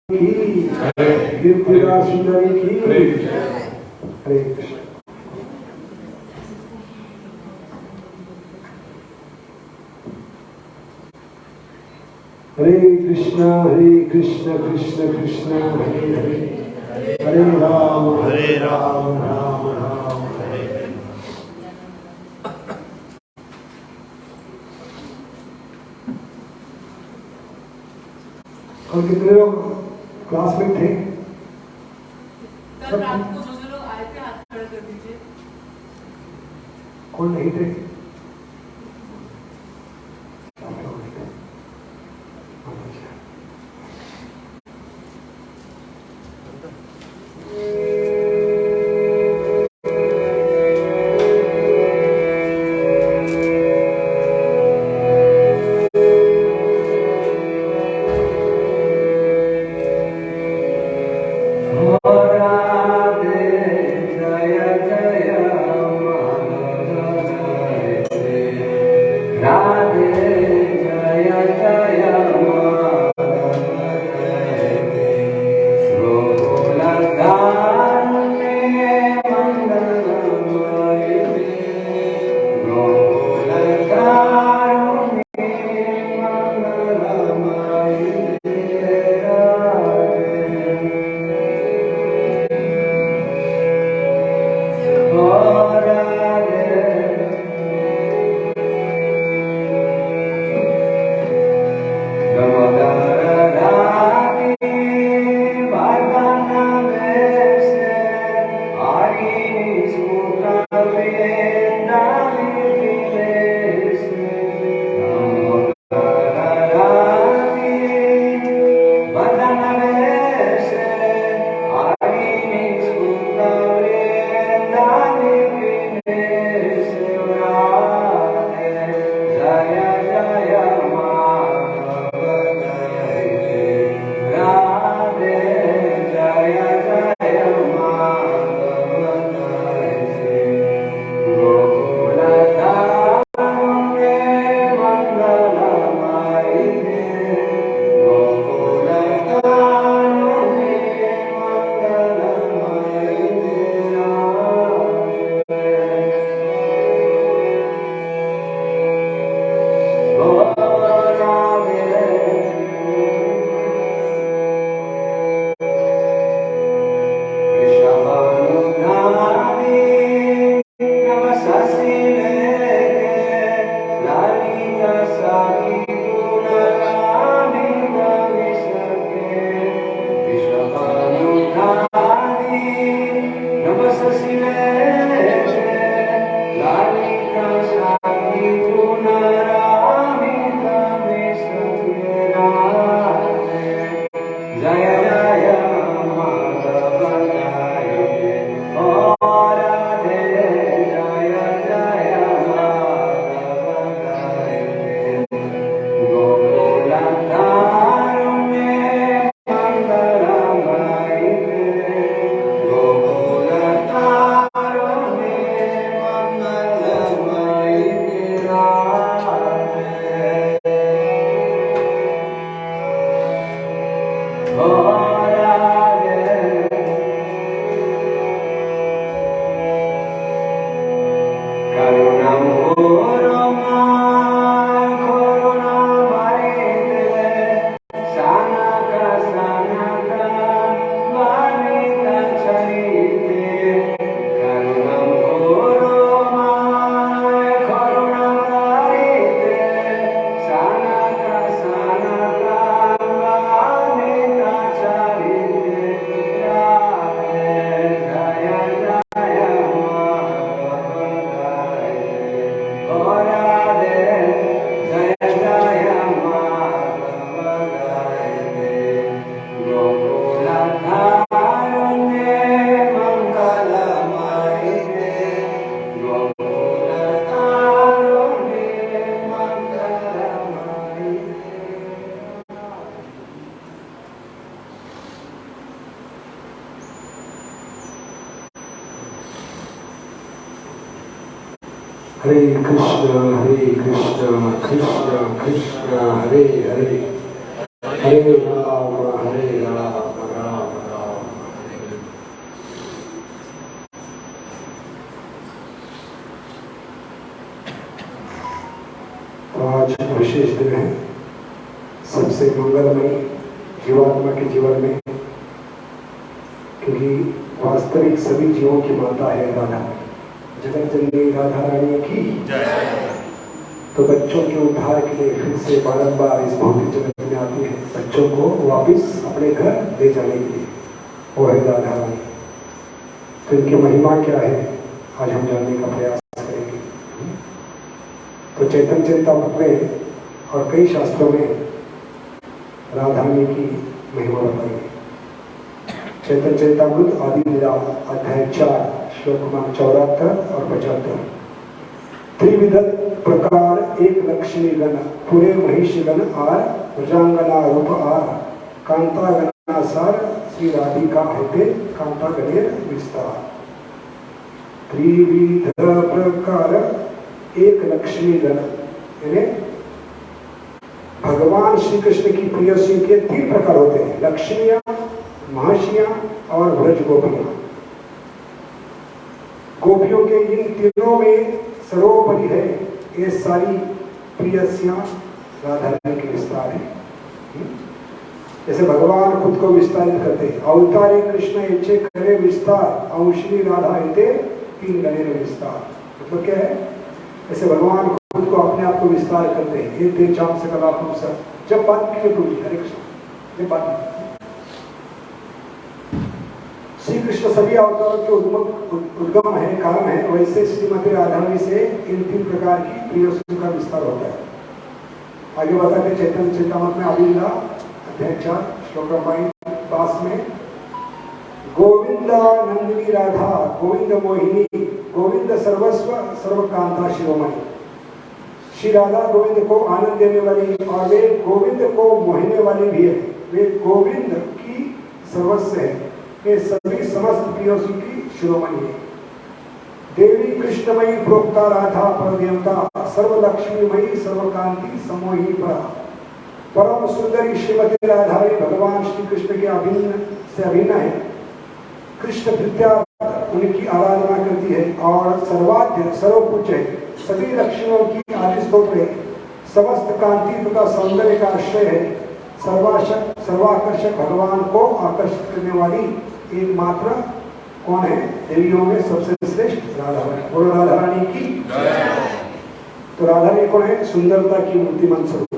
गिरिराज सुंदरी की हरे कृष्ण। हरे कृष्ण कृष्ण कृष्ण हरे हरे, हरे राम राम राम हरे हरे। कल कितने लोग क्लास में थे? कल रात को जो लोग आए थे हाथ खड़ा कर दीजिए। कौन नहीं थे? हरे कृष्ण कृष्ण कृष्ण हरे हरे, हरे राम मंगलमयी जीवात्मा के जीवन में, क्योंकि वास्तविक सभी जीवों की माता है राधा। जगत जननी राधा रानी की जय। तो बच्चों के उद्धार के लिए फिर से बारंबार इस भौतिक जगत में आती है, बच्चों को वापस अपने घर ले जाने के लिए, वो है राधा रानी। तो इनकी महिमा क्या है आज हम जानने का प्रयास करेंगे। तो चैतन्य चरितामृत में और कई शास्त्रों में राधा रानी की महिमा बताई है। चैतन्य चरितामृत आदि लीला अध्याय 4 श्लोक क्रमांक 74 और 75। त्रिविध प्रकार एक लक्ष्मी गण पूरे महिषी गण आर भुजांगना रूप आर कांता गणा सार श्री राधिका हेते कांता गणेर विस्तार। त्रिविध प्रकार एक लक्ष्मी गण, यानी भगवान श्री कृष्ण की प्रियसी के 3 प्रकार होते हैं, लक्ष्मियां, महाशियां और व्रज गोपियां। गोपियों के इन तीनों में सर्वोपरि है ये सारी प्रियसियां राधा रानी के विस्तार है। जैसे भगवान खुद को विस्तारित करते हैं, अवतारे कृष्ण इच्छे करे विस्तार अंशली राधा इते 3 गणे विस्तार। मतलब क्या है, जैसे भगवान खुद को अपने आप को विस्तार करते हैं, ये 3 चाम से कला पुरुष जब बात की टूटी। हरे कृष्ण जब बात श्री कृष्ण सभी अवतारों के उद्गम है, कारण है, वैसे श्रीमती राधा रानी से इन 3 प्रकार की प्रियसियों का विस्तार होता है। आगे बताते चैतन्य चरितामृत में आदि लीला अध्याय 4 श्लोक क्रमांक 5 में गोविंदा नंदिनी राधा गोविंद मोहिनी गोविंद सर्वस्व सर्वकांता शिरोमणि। श्री राधा गोविंद को आनंद देने वाली और वे गोविंद को मोहिने वाली भी है। वे गोविंद की सर्वस्व है, वे सभी समस्त प्रियों की शिरोमणि है। देवी कृष्णमयी प्रोक्ता राधा परदेवता सर्वलक्ष्मीमयी सर्वकांति समोही परम सुंदरी श्रीमती राधा भगवान श्री कृष्ण के अभिन्न से अभिन्न है। कृष्ण प्रीत्यार्थ उनकी आराधना करती है और सर्वाध्य सर्वपूज्य है, सभी लक्ष्मियों की आदि स्तोत्र है, समस्त कांति तथा सौंदर्य का आश्रय है, सर्वाकर्षक भगवान को आकर्षित करने वाली एकमात्र कौन है, देवियों में सबसे श्रेष्ठ राधा रानी। बोलो राधा रानी की जय। तो राधा रानी कौन है, सुंदरता की मूर्तिमान स्वरूप।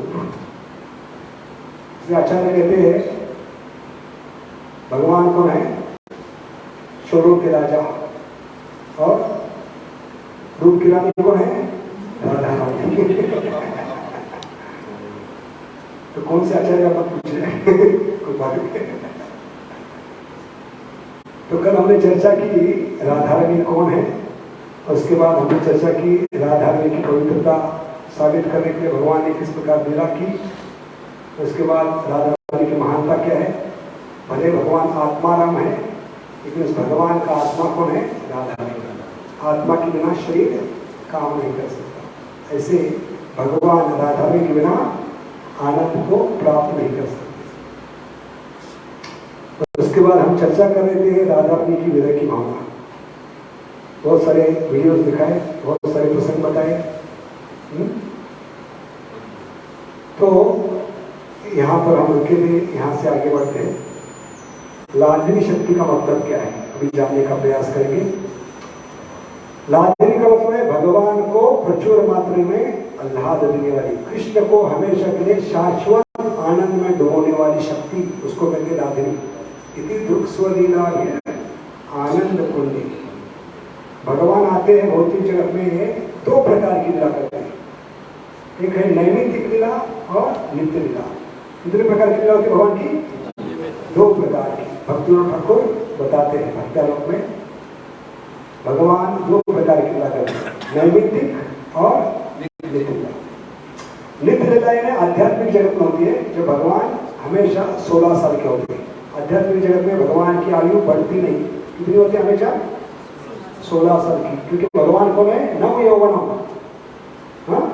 आचार्य कहते हैं भगवान कौन है, शोरों के राजा, और रूप की रानी कौन है, राधा रानी। तो कौन से आचार्य मत पूछे कोई बात नहीं। तो कल हमने चर्चा की राधा रानी कौन है, उसके बाद हमने चर्चा की राधा रानी की पवित्रता साबित करने के लिए भगवान ने किस प्रकार लीला की। उसके बाद राधा रानी की महानता क्या है, भले भगवान आत्माराम है लेकिन उस भगवान का आत्मा कौन है, राधा रानी। आत्मा के बिना शरीर काम नहीं कर सकता, ऐसे भगवान राधा रानी के बिना आनंद को प्राप्त नहीं कर सकते। उसके बाद हम चर्चा कर रहे थे राधा रानी की विरह की भावना। बहुत सारे वीडियोस दिखाए, बहुत सारे प्रसंग बताए। तो यहाँ पर हम रुके थे, यहाँ से आगे बढ़ते हैं। लादिनी शक्ति का मतलब क्या है अभी जानने का प्रयास करेंगे। लादिनी का मतलब है भगवान को प्रचुर मात्रा में आह्लाद देने वाली, कृष्ण को हमेशा के लिए शाश्वत आनंद में डुबोने वाली शक्ति, उसको कहते हैं लादिनी। इति दुख स्वलीला आनंद कुंडी। भगवान आते हैं भौतिक जगत में 2 प्रकार की लीला करते हैं, एक है नैमित्तिक लीला और नित्य लीला। कितने प्रकार की लीला होती है भगवान की, 2 प्रकार की। भक्तिनाथ ठाकुर बताते हैं भक्त्यालोक में भगवान 2 प्रकार की लीला करते हैं, नैमित्तिक और नित्य लीला। नित्य लीला यानी आध्यात्मिक जगत में होती है, जो भगवान हमेशा 16 साल के होते हैं। आध्यात्मिक जगत में भगवान की आयु बढ़ती नहीं, कितनी होती है, हमेशा 16 साल की, क्योंकि भगवान कौन है, नव यौवनम। हाँ,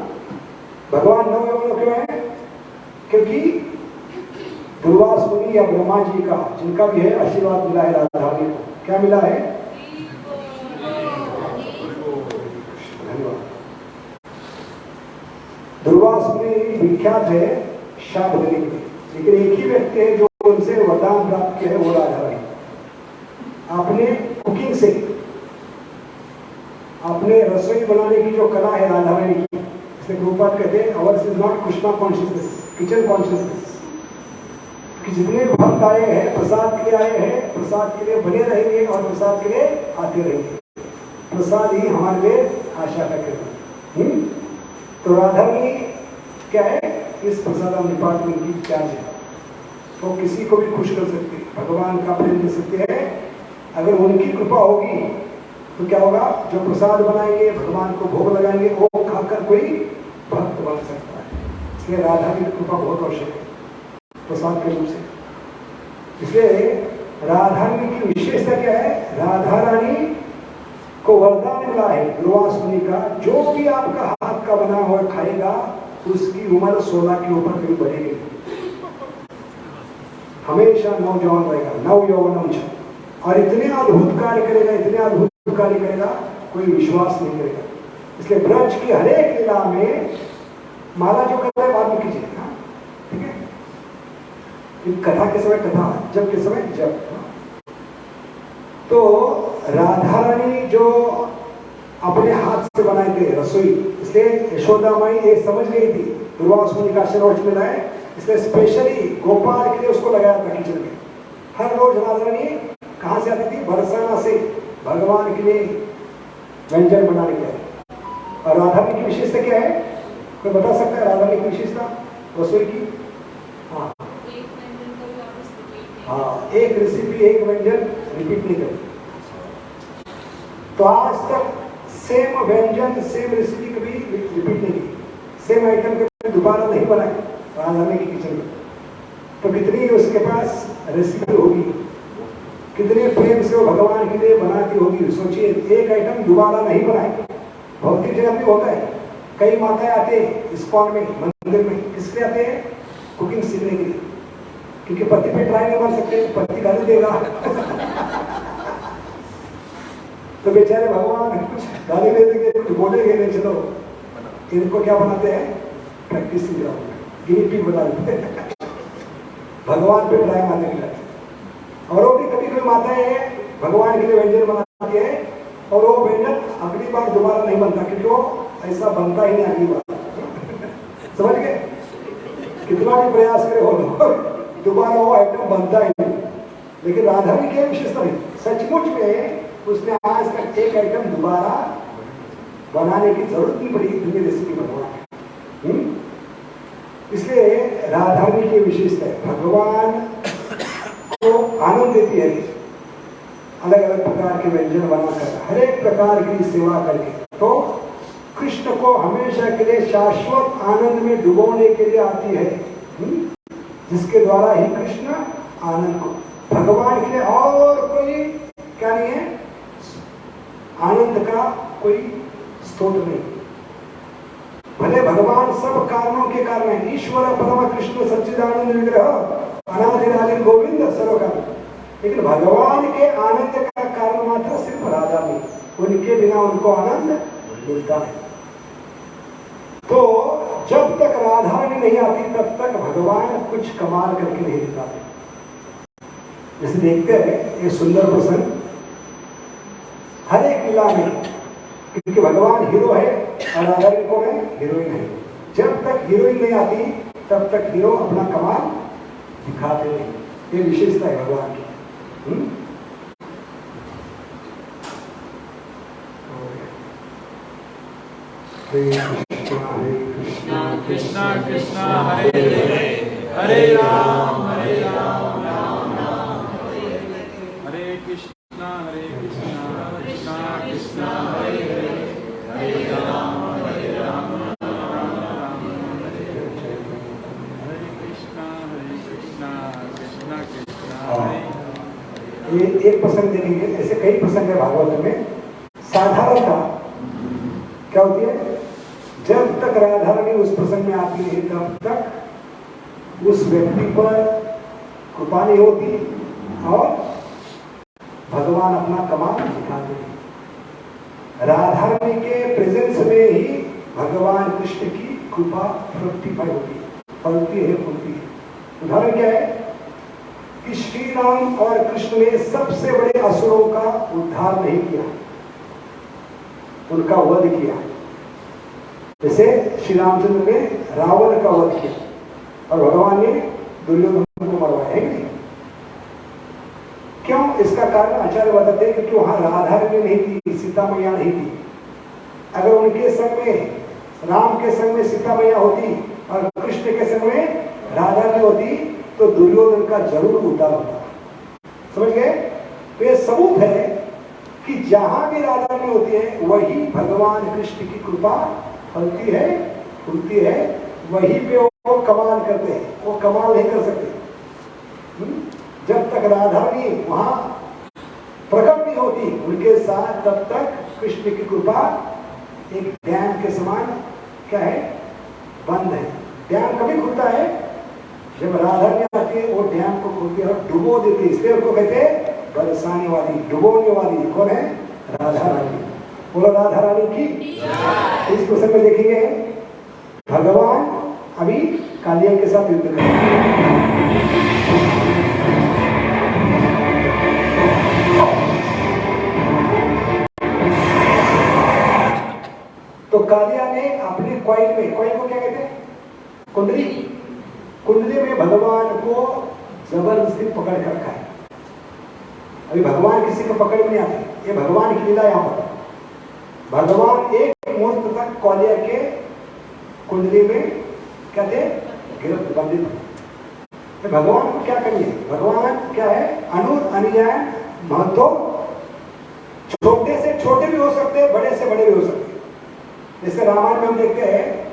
भगवान नव यौवन क्यों है, क्योंकि दुर्वास मुनि या ब्रह्मा जी का, जिनका भी है, आशीर्वाद मिला है राधा रानी को। क्या मिला है, धन्यवाद। दुर्वास मुनि विख्यात है शाप देने के लिए। लेकिन एक ही व्यक्ति है जो उनसे वरदान प्राप्त किया है, वो राधा रानी। आपने कुकिंग से, आपने रसोई बनाने की जो कला है राधा रानी की, इसलिए प्रभुपाद कहते हैं ours is not Krishna consciousness, kitchen consciousness. कि जितने भक्त आए हैं प्रसाद के लिए आए हैं, प्रसाद के लिए बने रहेंगे और प्रसाद के लिए आते रहेंगे। प्रसाद ही हमारे लिए आशा का किरण। तो राधा रानी क्या है, इस प्रसाद डिपार्टमेंट की चार्ज है। तो किसी को भी खुश कर सकते हैं, भगवान का प्रेम दे सकते हैं। अगर उनकी कृपा होगी तो क्या होगा, जो प्रसाद बनाएंगे, भगवान को भोग लगाएंगे, वो खाकर कोई भक्त बन सकता है। इसलिए राधा की कृपा बहुत आवश्यक है प्रसाद के रूप से। इसलिए राधा रानी की विशेषता क्या है, राधा रानी को वरदान मिला है दुर्वास मुनि का, जो भी आपका हाथ का बना हुआ खाएगा उसकी उम्र 16 के ऊपर कभी बढ़ेगी, हमेशा नौजवान रहेगा, नव यौवनम छ। और इतने अद्भुत कार्य करेगा, इतने अद्भुत कार्य करेगा, कोई विश्वास नहीं करेगा। इसलिए ब्रज की हर एक लीला में माला जो करता है बाद में कीजिए, ठीक है। कथा के समय कथा, जब के समय जब। तो राधा रानी जो अपने हाथ से बनाए थे रसोई, इसलिए यशोदा माई ये समझ गई थी दुर्वास मुनि का आशीर्वाद मिला है, इसलिए स्पेशली गोपाल के लिए उसको लगाया था किचन में। हर रोज राधा रानी कहाँ से आती थी, बरसाना से, भगवान के लिए व्यंजन बनाने के लिए। और राधा रानी की विशेषता क्या है, कोई बता सकता है राधा रानी की विशेषता रसोई की? हाँ हाँ, एक रेसिपी एक व्यंजन रिपीट नहीं करती। तो आज तक सेम व्यंजन सेम रेसिपी कभी रिपीट नहीं की, सेम आइटम कभी दोबारा नहीं बनाए राधा रानी की किचन में। तो कितनी उसके पास रेसिपी होगी, कितने प्रेम से वो भगवान के लिए बनाती होगी। सोचिए, एक आइटम दोबारा नहीं बनाए। भौतिक जगत में होता है, कई माताएं आते हैं इस्कॉन में, मंदिर में, किस लिए आते हैं, कुकिंग सीखने के लिए, क्योंकि पति पे ट्राई नहीं मार सकते, पति गाली देगा तो बेचारे भगवान कुछ गाली दे देंगे, कुछ बोलेंगे नहीं, चलो इनको क्या बनाते हैं, प्रैक्टिस गिनी पिग बना देते हैं भगवान पे ट्राई मारने के लिए। और वो भी कभी कभी माताएं हैं भगवान के लिए व्यंजन बनाती है, और वो व्यंजन अगली बार दोबारा नहीं बनता, क्योंकि वो ऐसा बनता ही नहीं अगली बार समझ गए, कितना भी प्रयास करे हो दोबारा वो आइटम बनता ही नहीं। लेकिन राधा की क्या विशेषता है, सचमुच में उसने आज तक एक आइटम दोबारा बनाने की जरूरत नहीं पड़ी, इतनी रेसिपी बनवा। इसलिए राधा रानी की विशेषता है, भगवान को आनंद देती है अलग अलग प्रकार के व्यंजन बनाकर, हर एक प्रकार की सेवा करके। तो कृष्ण को हमेशा के लिए शाश्वत आनंद में डुबोने के लिए आती है, जिसके द्वारा ही कृष्ण आनंद को, भगवान के लिए और कोई क्या नहीं है, आनंद का कोई स्रोत नहीं। भले भगवान सब कारणों के कारण है, ईश्वर परम कृष्ण सच्चिदानंद विग्रह अनादिनादिन गोविंद सर्वकारण, लेकिन भगवान के आनंद का कारण मात्र सिर्फ राधा में, उनके बिना उनको आनंद मिलता है। तो जब तक राधा रानी नहीं आती तब तक भगवान कुछ कमाल करके नहीं दिखाते। जैसे देखते हैं ये सुंदर प्रसंग हर एक लीला में, क्योंकि भगवान हीरो है और राधा रानी कौन है, हीरोइन है। जब तक हीरोइन नहीं आती तब तक हीरो अपना कमाल दिखाते नहीं, ये विशेषता है भगवान की। हरे कृष्णा कृष्णा कृष्णा हरे हरे, हरे राम राम राम हरे कृष्णा कृष्णा कृष्णा हरे हरे, हरे राम राम राम हरे कृष्णा कृष्णा कृष्णा हरे। ये एक प्रसंग देखेंगे, ऐसे कई प्रसंग है भागवत में। साधारणता क्या होती है, जब तक राधा रानी उस प्रसंग में आती है तब तक उस व्यक्ति पर कृपा नहीं होती और भगवान अपना कमाल दिखाते हैं। राधा रानी के प्रेजेंस में ही भगवान कृष्ण की कृपा फ्रुक्टिफाई होती है, फलती है फूलती है। उदाहरण क्या है कि श्री राम और कृष्ण ने सबसे बड़े असुरों का उद्धार नहीं किया, उनका वध किया। जैसे श्री रामचंद्र ने रावण का वध किया और भगवान ने दुर्योधन को मरवाया है कि नहीं? क्यों? इसका कारण आचार्य बताते हैं क्योंकि वहां राधा रानी नहीं थी, सीता मैया नहीं थी। अगर उनके संग में, राम के संग में सीता मैया होती और कृष्ण के संग में राधा रानी होती तो दुर्योधन का जरूर उद्धार होता। समझ गए? तो ये सबूत है कि जहां भी राधा रानी होती है वही भगवान कृष्ण की कृपा फलती है, खुलती है, वहीं पे वो कमाल करते हैं, वो कमाल नहीं कर सकते। जब तक राधा रानी वहां प्रकट नहीं होती उनके साथ, तब तक कृष्ण की कृपा एक डैम के समान क्या है, बंद है। डैम कभी खुलता है जब राधा रानी आती है, वो डैम को खोलती है और डुबो देती है। इसलिए उसको कहते हैं बरसाने वाली, डुबोने वाली। कौन है? राधा रानी। बोलो राधा रानी की। इस प्रसंग में देखेंगे भगवान अभी कालिया के साथ युद्ध करेंगे। तो कालिया ने अपने कॉइल में, कॉइल को क्या कहते हैं? कुंडली। कुंडली में भगवान को जबरदस्ती पकड़ कर रखा है। अभी भगवान किसी को पकड़ में नहीं आते, ये भगवान की लीला। यहां पर भगवान एक मुहूर्त तक कालिया के कुंडली में क्या थे? गिरफ्त बंदित। तो भगवान को क्या करिए? भगवान क्या है? अनुर अनुयाय महत्व, छोटे से छोटे भी हो सकते हैं, बड़े से बड़े भी हो सकते हैं। जैसे रामायण में हम देखते हैं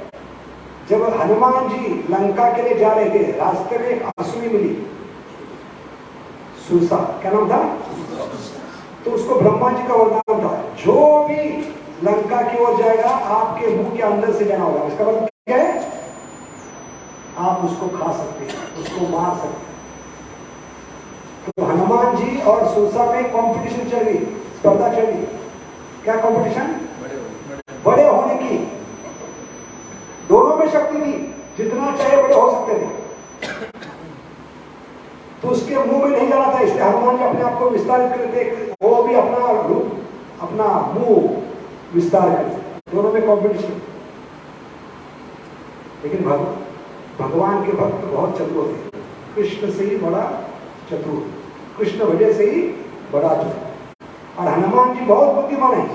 जब हनुमान जी लंका के लिए जा रहे थे, रास्ते में एक असुरी मिली, सुरसा, क्या नाम था? तो उसको ब्रह्मा जी का वरदान था, जो भी लंका की ओर जाएगा आपके मुंह के अंदर से जाना होगा। इसका मतलब क्या है? आप उसको खा सकते हैं, उसको मार सकते हैं। तो हनुमान जी और सुरसा में कंपटीशन चल रही, स्पर्धा चल रही। क्या कंपटीशन? बड़े होने की। दोनों में शक्ति थी, जितना चाहे बड़े हो सकते थे। तो उसके मुंह में नहीं जाना था, इसलिए हनुमान जी अपने आप को विस्तारित करते, वो भी अपना रूप, अपना मुंह विस्तार करते। दोनों में कंपटीशन। लेकिन भगवान के भक्त बहुत चतुर थे। कृष्ण से ही बड़ा चतुर, कृष्ण वजह से ही बड़ा चतुर। और हनुमान जी बहुत बुद्धिमान है।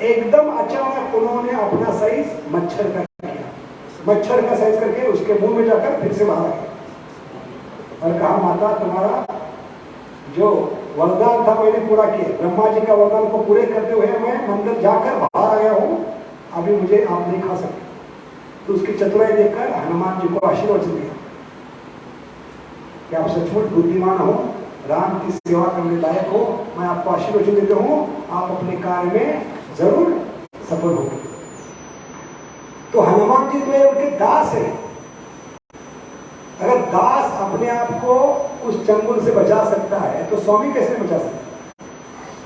एकदम अचानक उन्होंने अपना साइज मच्छर का किया, मच्छर का साइज करके उसके मुंह में जाकर फिर से बाहर आया और कहा, माता तुम्हारा जो वरदान था मैंने पूरा किया, ब्रह्मा जी का वरदान को पूरे करते हुए मैं मंदिर जाकर बाहर आया हूं, अभी मुझे आप नहीं खा सकते। तो उसकी चतुराई देखकर हनुमान जी को आशीर्वाद दिया कि आप सचमुच बुद्धिमान हो, राम की सेवा करने लायक हो, मैं आपको आशीर्वाद देता हूं, आप अपने कार्य में जरूर सफल होंगे। तो हनुमान जी तो उनके दास है। अगर दास अपने आप को उस चंगुल से बचा सकता है तो स्वामी कैसे बचा सकता है?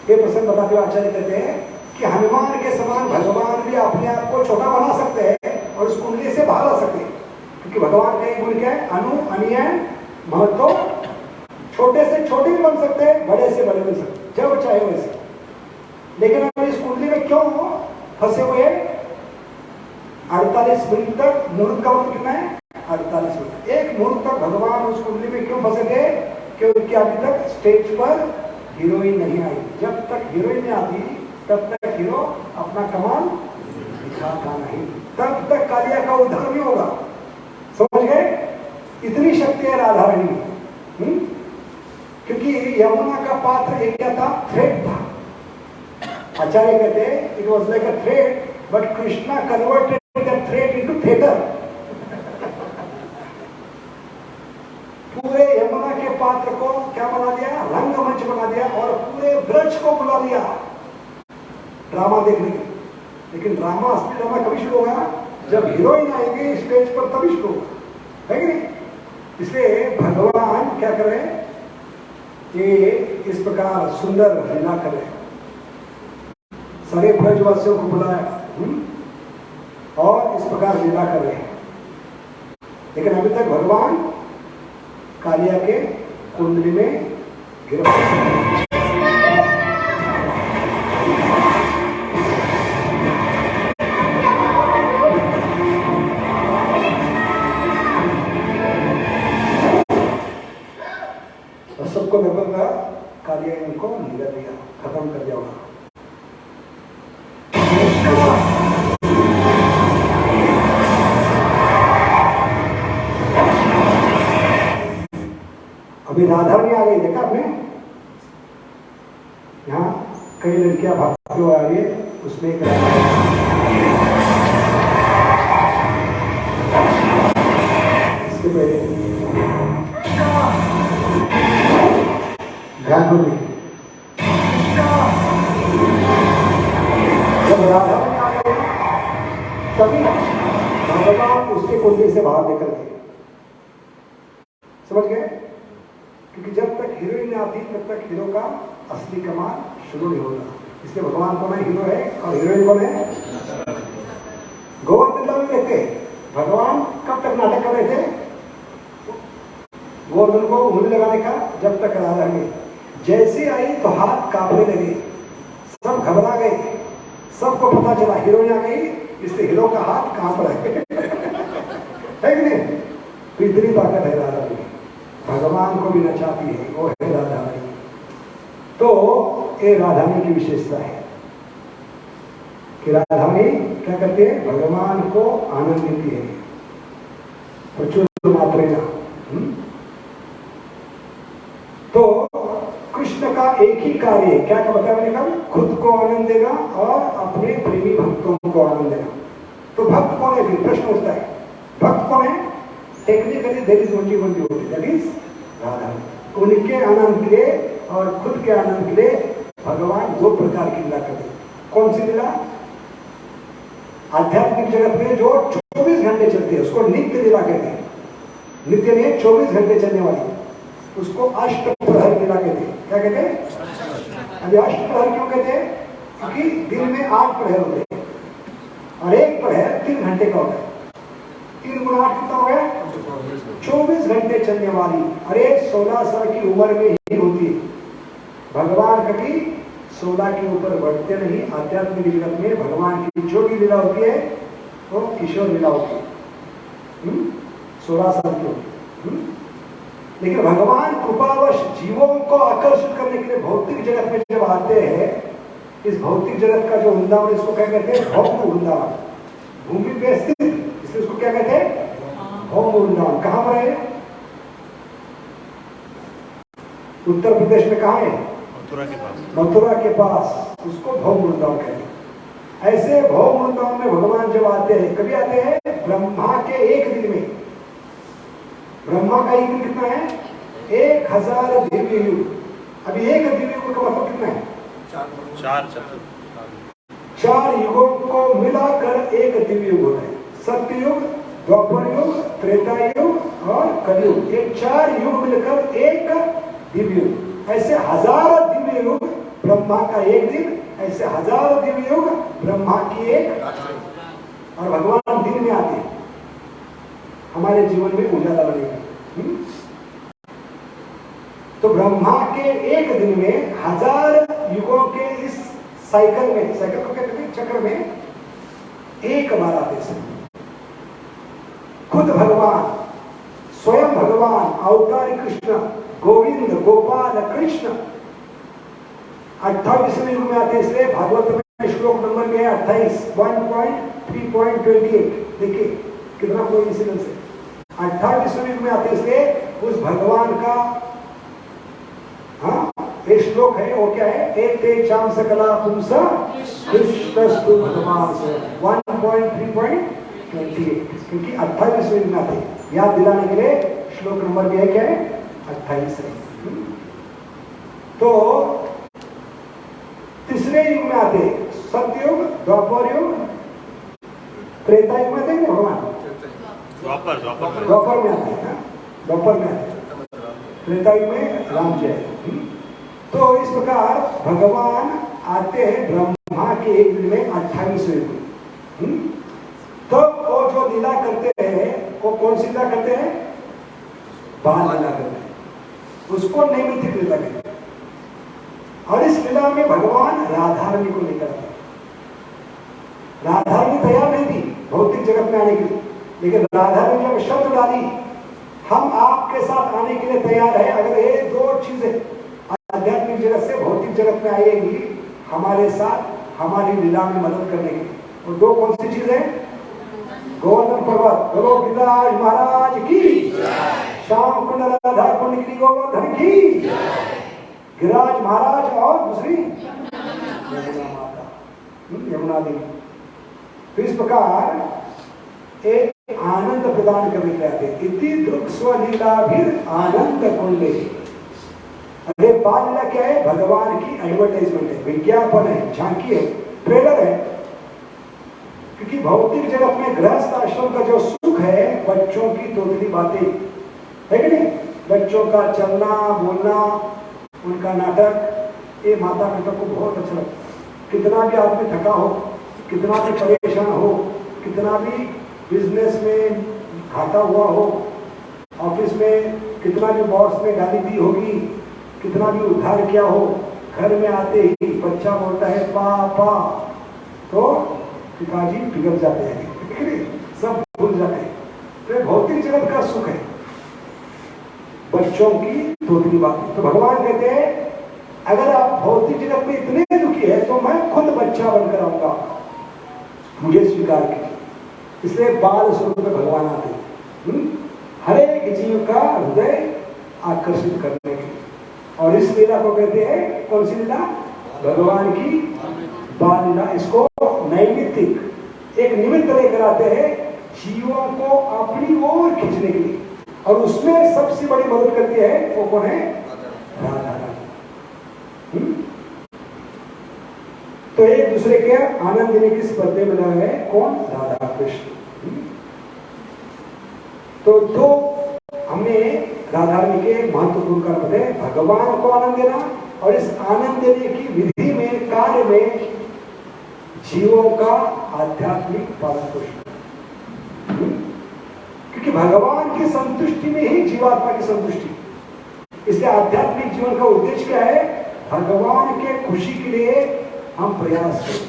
ये प्रसंग बताते हुए आचार्य कहते हैं कि हनुमान के समान भगवान भी अपने आप को छोटा बना सकते हैं और उस कुंडली से बाहर आ सकते हैं, क्योंकि भगवान का एक गुण क्या है? अनु अनिय महत्व। छोटे से छोटे भी बन सकते हैं, बड़े से बड़े बन सकते हैं, जब चाहे वैसे। लेकिन अगर इस कुंडली में क्यों फंसे हुए? 48 मिनट तक, मुहूर्त का वक्त कितना है? 48 मिनट। एक मुहूर्त तक भगवान उस कुंडली में क्यों फंसे थे? क्योंकि अभी तक स्टेज पर हीरोइन नहीं आई। जब तक हीरोइन नहीं आती तब तक हीरो अपना कमाल दिखाता नहीं, तब तक कालिया का उद्धार नहीं होगा। समझ गए? इतनी शक्ति है राधा रानी में। क्योंकि यमुना का पात्र एक क्या था? थ्रेड था। आचार्य कहते हैं it was like a thread, but Krishna converted the thread into theatre. पूरे यमुना के पात्र को क्या बना दिया? रंगमंच बना दिया और पूरे ब्रज को बुला लिया ड्रामा देखने के। लेकिन ड्रामा, असली ड्रामा कभी शुरू होगा? जब हीरोइन आएंगे स्टेज पर, तभी शुरू होगा, है कि नहीं? इसलिए भगवान क्या कर रहे हैं? ये इस प्रकार सुंदर लीला कर रहे हैं। सारे ब्रजवासियों को बुलाया और इस प्रकार लीला कर रहे हैं। लेकिन अभी तक भगवान कालिया के कुंडली में गिरफ्तार। और सबको लगभग कालिया इनको निगल दिया, खत्म कर दिया होगा। अभी राधा नहीं आ गई, देखा आपने? यहाँ कई लड़कियां भागते हुए आ रही है, उसमें एक इसके पहले ध्यान दो, जब राधा नहीं आ गई तभी भगवान उसके कुंडली से बाहर निकल गए। समझ गए? क्योंकि जब तक हीरोइन आती तब तक हीरो का असली कमाल शुरू नहीं होता। इसलिए भगवान कौन है? हीरो है। और हीरोइन कौन है? गोवर्धन में देखते भगवान कब तक नाटक कर रहे थे? गोवर्धन को उंगली लगाने का, जब तक राधा में जैसे आई तो हाथ कांपने लगे, सब घबरा गए, सबको पता चला हीरोइन आ गई, इसलिए हीरो का हाथ कांप रहा है कि नहीं? तो इतनी ताकत है राधा में, भगवान को भी नचाती है, वो है राधा रानी। तो ये राधा रानी की विशेषता है कि राधा रानी क्या करती है? भगवान को आनंद देती है प्रचुर मात्रा। तो कृष्ण का एक ही कार्य है, क्या बताया मैंने कहा? खुद को आनंद देना और अपने प्रेमी भक्तों को आनंद देना। तो भक्त कौन है? फिर प्रश्न उठता है, भक्त कौन है? Technically there is only one devotee, that is Radha. उनके आनंद के लिए और खुद के आनंद के लिए भगवान दो प्रकार की लीला करते। कौन सी लीला? आध्यात्मिक जगत में जो 24 घंटे चलती है उसको नित्य लीला कहते हैं। नित्य में 24 घंटे चलने वाली, उसको अष्टप्रहर लीला कहते हैं। क्या कहते हैं? अभी अष्टप्रहर क्यों कहते हैं? क्योंकि दिन में 8 प्रहर होते हैं और एक प्रहर 3 घंटे का होता है। 3 गुना 8 कितना हो गया? 24 घंटे चलने वाली। अरे 16 साल की उम्र में ही होती है। भगवान कभी 16 के ऊपर बढ़ते नहीं। आध्यात्मिक जगत में भगवान की जो भी लीला होती है वो किशोर लीला होती है, 16 साल की होती है। लेकिन भगवान कृपावश जीवों को आकर्षित करने के लिए भौतिक जगत में जब आते हैं, इस भौतिक जगत का जो वृंदावन, इसको क्या कहते हैं? भौम वृंदावन, भूमि पे स्थित, इसलिए उसको क्या कहते हैं? भौम वृंदावन। कहां पर है? उत्तर प्रदेश में। कहां है? मथुरा के पास, उसको भौम वृंदावन कहते हैं। ऐसे भौम वृंदावन में भगवान जब आते हैं, कभी आते हैं? ब्रह्मा के एक दिन में। ब्रह्मा का एक दिन कितना है? 1000 दिव्य युग। अभी एक दिव्य युग का मतलब कितना है? 4 युगों को मिलाकर एक दिव्य युग होता है। सत्ययुग, द्वापर युग, त्रेता युग और कलयुग, ये 4 युग मिलकर एक दिव्य युग। ऐसे 1000 दिव्य युग ब्रह्मा का एक दिन, ऐसे 1000 दिव्य युग ब्रह्मा की एक। और भगवान दिन में आते हैं हमारे जीवन में उजाला बनेगा। तो ब्रह्मा के एक दिन में 1000 युगों के इस साइकिल में, साइकिल को कहते हैं चक्र में, एक बार आते हैं। खुद भगवान, स्वयं भगवान, अवतारी कृष्ण, गोविंद, गोपाल, कृष्ण 28वें युग में आते हैं। इसलिए भागवत में श्लोक नंबर में है 28, 1.3.28। देखिए कितना कोइंसिडेंस है। 28वें युग में आते हैं, इसलिए उस भगवान का एक श्लोक है, वो क्या है? एक ते चाम सकला पुंसा कृष्णस्तु भगवान से 1.3.28, क्योंकि 28वें युग में आते हैं। याद दिलाने के लिए श्लोक नंबर भी है, क्या है? 28 है। तो तीसरे युग में आते हैं, सतयुग, द्वापर युग, त्रेता युग में आते हैं भगवान। द्वापर में आते हैं, द्वापर में आते हैं, त्रेता युग में राम जय। तो इस प्रकार भगवान आते हैं ब्रह्मा के एक दिन में 28वें युग। तो वो जो लीला करते हैं, वो कौन सी लीला करते हैं? बाल लीला करते हैं। उसको नैमित्तिक लीला कहते हैं। और इस लीला में भगवान राधारानी को लेकर आए। राधारानी तैयार नहीं थी भौतिक जगत में आने के लिए, लेकिन राधारानी जब शब्द डाली हम आपके साथ आने के लिए तैयार है, अगर ये दो चीजें आध्यात्मिक जगत से भौतिक जगत में आएगी हमारे साथ हमारी लीला में मदद करने के लिए, और दो कौन सी चीजें? गोवर्धन पर्वत, बोलो गिरिराज महाराज की, श्याम कुंड राधा कुंड गिरी गोवर्धन की, गिरिराज महाराज और दूसरी यमुना माता, यमुना देवी। तो इस प्रकार एक आनंद प्रदान करने के आते इति दृक् स्वलीला भी आनंद कुंडे। अरे बाल लीला क्या है? भगवान की एडवर्टाइजमेंट है, विज्ञापन है, झांकी है, ट्रेलर है। क्योंकि भौतिक जगत में गृहस्थ आश्रम का जो सुख है बच्चों की तोतली बातें है कि नहीं, बच्चों का चलना बोलना, उनका नाटक, ये माता पिता को बहुत अच्छा लगता है। कितना भी आदमी थका हो, कितना भी परेशान हो, कितना भी बिजनेस में घाटा हुआ हो, ऑफिस में कितना भी बॉस ने गाली दी होगी, कितना भी उद्धार किया हो, घर में आते ही बच्चा बोलता है पापा, तो पिताजी पिघल जाते हैं, सब भूल जाते हैं। तो भौतिक जगत का सुख है बच्चों की तोतली बातें। तो भगवान कहते हैं अगर आप भौतिक जगत में इतने दुखी है तो मैं खुद बच्चा बनकर आऊंगा, मुझे स्वीकार कीजिए। इसलिए बाल स्वरूप में भगवान आते हैं हर एक जीव का हृदय आकर्षित करने के लिए। और इस लीला को कहते हैं कौन सी लीला? भगवान की बाल लीला। इसको नैमित्तिक एक निमित्त लेकर आते हैं जीवों को अपनी ओर खींचने के लिए, और उसमें सबसे बड़ी मदद करती है वो कौन है? राधा रानी। तो एक दूसरे के आनंद देने की स्पर्धे में लगे है कौन? राधा कृष्ण। तो दो हमने राधा रानी के महत्वपूर्ण कर्म बताए, भगवान को आनंद देना और इस आनंद देने की विधि में कार्य में जीवों का आध्यात्मिक पालन पोषण। क्योंकि भगवान की संतुष्टि में ही जीवात्मा की संतुष्टि। इसलिए आध्यात्मिक जीवन का उद्देश्य क्या है? भगवान के खुशी के लिए हम प्रयास करें।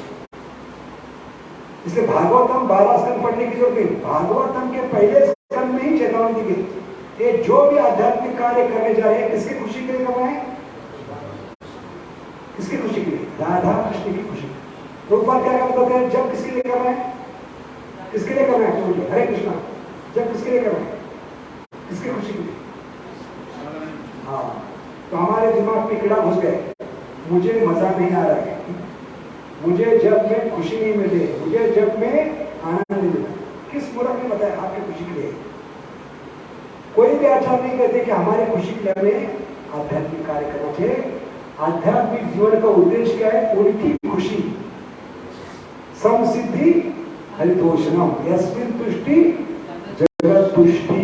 इसलिए भागवतम 12 स्कंद पढ़ने की जरूरत नहीं, भागवतम के पहले स्कंद में ही चेतावनी दी गई। ये जो भी आध्यात्मिक कार्य करने जा रहे हैं किसकी खुशी के लिए कर रहे हैं? किसकी खुशी के लिए? राधा कृष्ण की खुशी। तो बात क्या बताते हैं? जब किसके लिए कर रहे हैं? किसके लिए कर रहे हैं? हरे कृष्णा। जब किसके लिए कर रहे हैं? किसकी खुशी के लिए? हाँ, तो हमारे दिमाग में कीड़ा घुस गए, मुझे मजा नहीं आ रहा है, मुझे जब में खुशी नहीं मिले, मुझे जब में आनंद नहीं मिला। किस मूर्ख ने बताया आपकी खुशी के लिए? कोई भी आचार्य नहीं कहते कि हमारी खुशी के लिए हमें आध्यात्मिक कार्य करना चाहिए। आध्यात्मिक जीवन का उद्देश्य क्या है? उनकी खुशी। समसिद्धि हरितोषणम यस्मिन् तुष्टि जगत तुष्टि।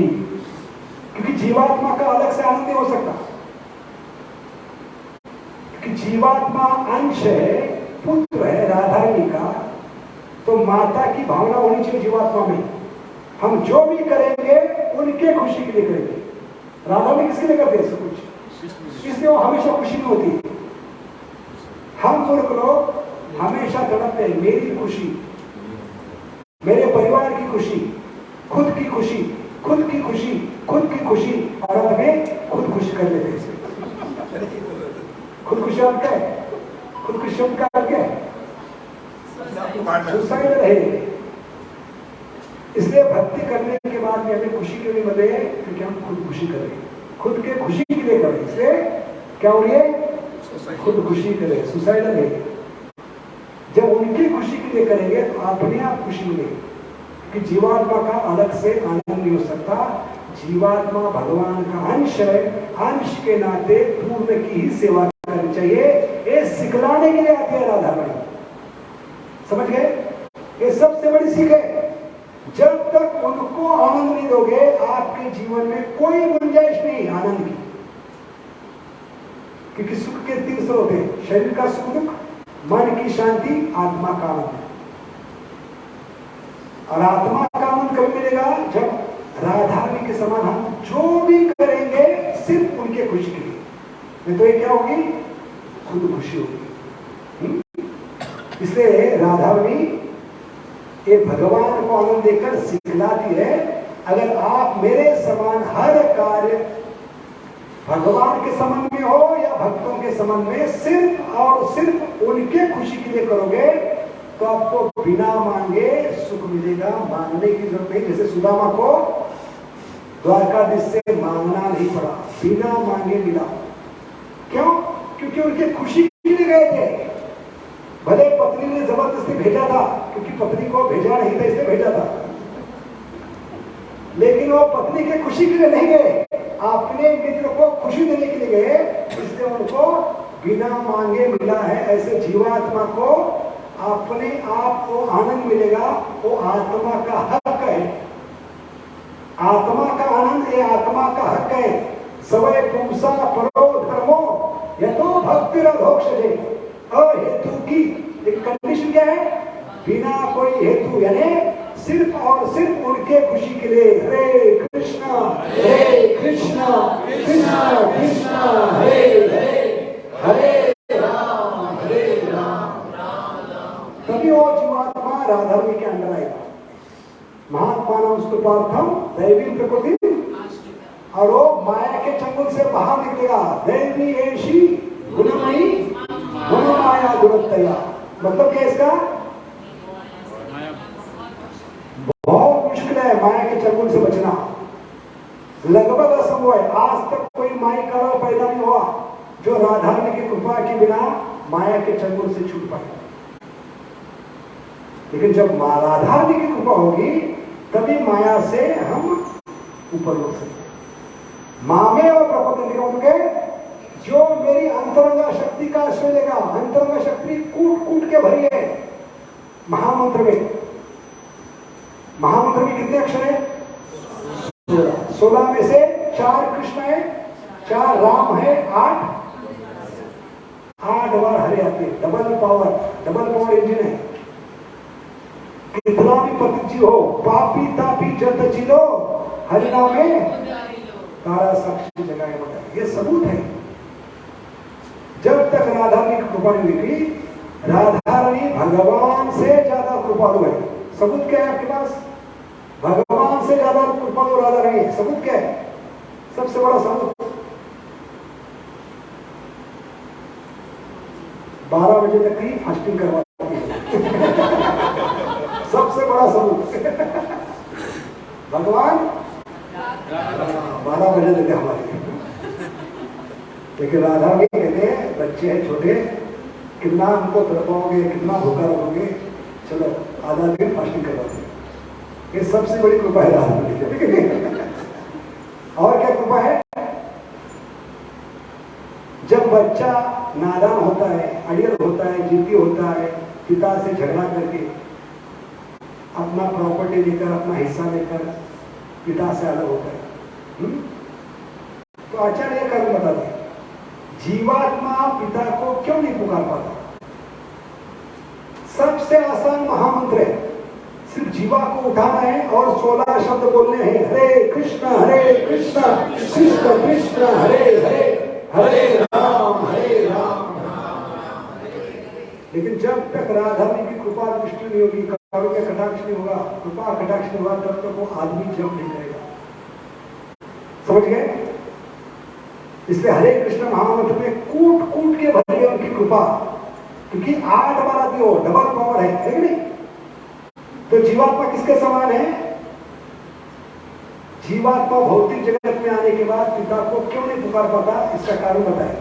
क्योंकि जीवात्मा का अलग से आनंद नहीं हो सकता, क्योंकि जीवात्मा अंश है, पुत्र है राधा रानी का, तो माता की भावना होनी चाहिए जीवात्मा में। हम जो भी करेंगे उनके खुशी के लिए करेंगे। राधा में किसके लिए करते हैं सब कुछ? इसलिए वो हमेशा खुशी में होती है। हम मूर्ख लोग हमेशा तड़पते हैं, मेरी खुशी, मेरे परिवार की खुशी, खुद की खुशी, खुद की खुशी, खुद की खुशी, और अंत में खुद खुश कर लेते हैं। खुद खुशी क्या है? खुद खुशी का क्या है? सुसाइड है। इसलिए भक्ति करने के बाद में हमें खुशी क्यों नहीं मिले? क्योंकि हम खुद खुशी करें, खुद के खुशी के लिए करें। इसलिए क्या हो रही है? खुद खुशी करें, सुसाइडल है। जब उनकी खुशी के लिए करेंगे तो अपने आप खुशी मिलेगी, कि जीवात्मा का अलग से आनंद नहीं हो सकता। जीवात्मा भगवान का अंश है, अंश के नाते पूर्ण की ही सेवा करनी चाहिए। ये सिखलाने के लिए आती है राधा रानी। समझ गए? ये सबसे बड़ी सीख है। जब तक उनको आनंद नहीं दोगे आपके जीवन में कोई गुंजाइश नहीं आनंद की। क्योंकि सुख के 3 स्तर होते हैं, शरीर का सुख दुख, मन की शांति, आत्मा का आनंद। और आत्मा का आनंद कब मिलेगा? जब राधा रानी के समान हम जो भी करेंगे सिर्फ उनके खुशी के लिए, नहीं तो ये क्या होगी, खुद खुशी होगी। इसलिए राधारणी ये भगवान को आनंद देकर सिखलाती है, अगर आप मेरे समान हर कार्य भगवान के संबंध में हो या भक्तों के संबंध में सिर्फ और सिर्फ उनके खुशी के लिए करोगे तो आपको बिना मांगे सुख मिलेगा, मांगने की जरूरत नहीं। जैसे सुदामा को द्वारकाधीश से मांगना नहीं पड़ा, बिना मांगे मिला। क्यों? क्योंकि उनके खुशी के लिए गए थे। भले पत्नी ने जबरदस्ती भेजा था, क्योंकि पत्नी को भेजा नहीं था इसलिए भेजा था, लेकिन वो पत्नी के खुशी के लिए नहीं गए, अपने मित्र को खुशी देने के लिए गए, इसलिए उनको बिना मांगे मिला है। ऐसे जीवात्मा को अपने आप को आनंद मिलेगा, वो आत्मा का हक है। आत्मा का आनंद ये आत्मा का हक है। सवय पुंसा परो धर्मो यतो भक्तिरधोक्षजे। अहेतु की एक कंडीशन क्या है, बिना कोई हेतु, यानी सिर्फ और सिर्फ उनके खुशी के लिए। हरे कृष्णा कृष्णा कृष्णा हरे हरे राम तभी वो जीवात्मा राधारणी के अंदर आएगा। महात्मा स्तुपार्थम दैवी प्रकृति, और वो माया के चंगुल से बाहर निकलेगा। दैवी ऐसी गुणमयी गुणमाया दुरत्तया। मतलब क्या इसका, बहुत मुश्किल है माया के चंगुल से बचना, लगभग असंभव है। आज तक कोई माई का पैदा नहीं हुआ जो राधारणी की कृपा के बिना माया के चंगुल से छूट पाए। लेकिन जब राधारणी की कृपा होगी तभी माया से हम ऊपर उठ सकते हैं। मामे और प्रपंच जो मेरी अंतरंगा शक्ति का आश्रय लेगा। अंतरंगा शक्ति कूट कूट के भरी है महामंत्र में। महामंत्र में कितने अक्षर है? 16 में से 4 कृष्ण है, 4 राम है, 8 बार हरे आते हैं। डबल पावर इंजन है। कितना भी पतित हो, पापी तापी जत जिलो हरिनाम में तारा साक्षी जगाए बताए। ये सबूत है। जब तक राधारणी की कृपा नहीं मिली, राधारणी भगवान से ज्यादा कृपालु है। सबूत क्या है आपके पास? भगवान से ज्यादा कृपालु राधारणी है। सबूत क्या है? सबसे बड़ा सबूत 12 बजे तक ही फास्टिंग करवाती है। सबसे बड़ा सबूत भगवान 12 बजे तक हमारे। लेकिन राधारणी कहते हैं बच्चे हैं छोटे, कितना हमको तड़पाओगे, कितना भूखा रखोगे, चलो आधा दिन फास्टिंग करवा दो। ये सबसे बड़ी कृपा है राधारणी की। और क्या कृपा है? जब बच्चा नादान होता है, अड़ियल होता है, जिद्दी होता है, पिता से झगड़ा करके अपना प्रॉपर्टी लेकर, अपना हिस्सा लेकर पिता से अलग होता है, तो आचार्य कर्म बताते हैं जीवात्मा पिता को क्यों नहीं पुकार पाता? सबसे आसान महामंत्र है, सिर्फ जीवा को उठाना है और 16 शब्द बोलने हैं। हरे कृष्ण कृष्ण कृष्ण हरे हरे, हरे राम लेकिन जब तक राधारणी की कृपा दृष्टि नहीं होगी, कारुण्य कटाक्ष नहीं होगा, कृपा कटाक्ष नहीं होगा, तब तक वो आदमी जब नहीं करेगा। समझ गए? इसलिए हरे कृष्ण महामंत्र में कूट कूट के भरी है उनकी कृपा, क्योंकि 8 बार आती हो, डबल पावर है कि नहीं? तो जीवात्मा किसके समान है? जीवात्मा भौतिक जगत में आने के बाद पिता को क्यों नहीं पुकार पाता, इसका कारण बताए।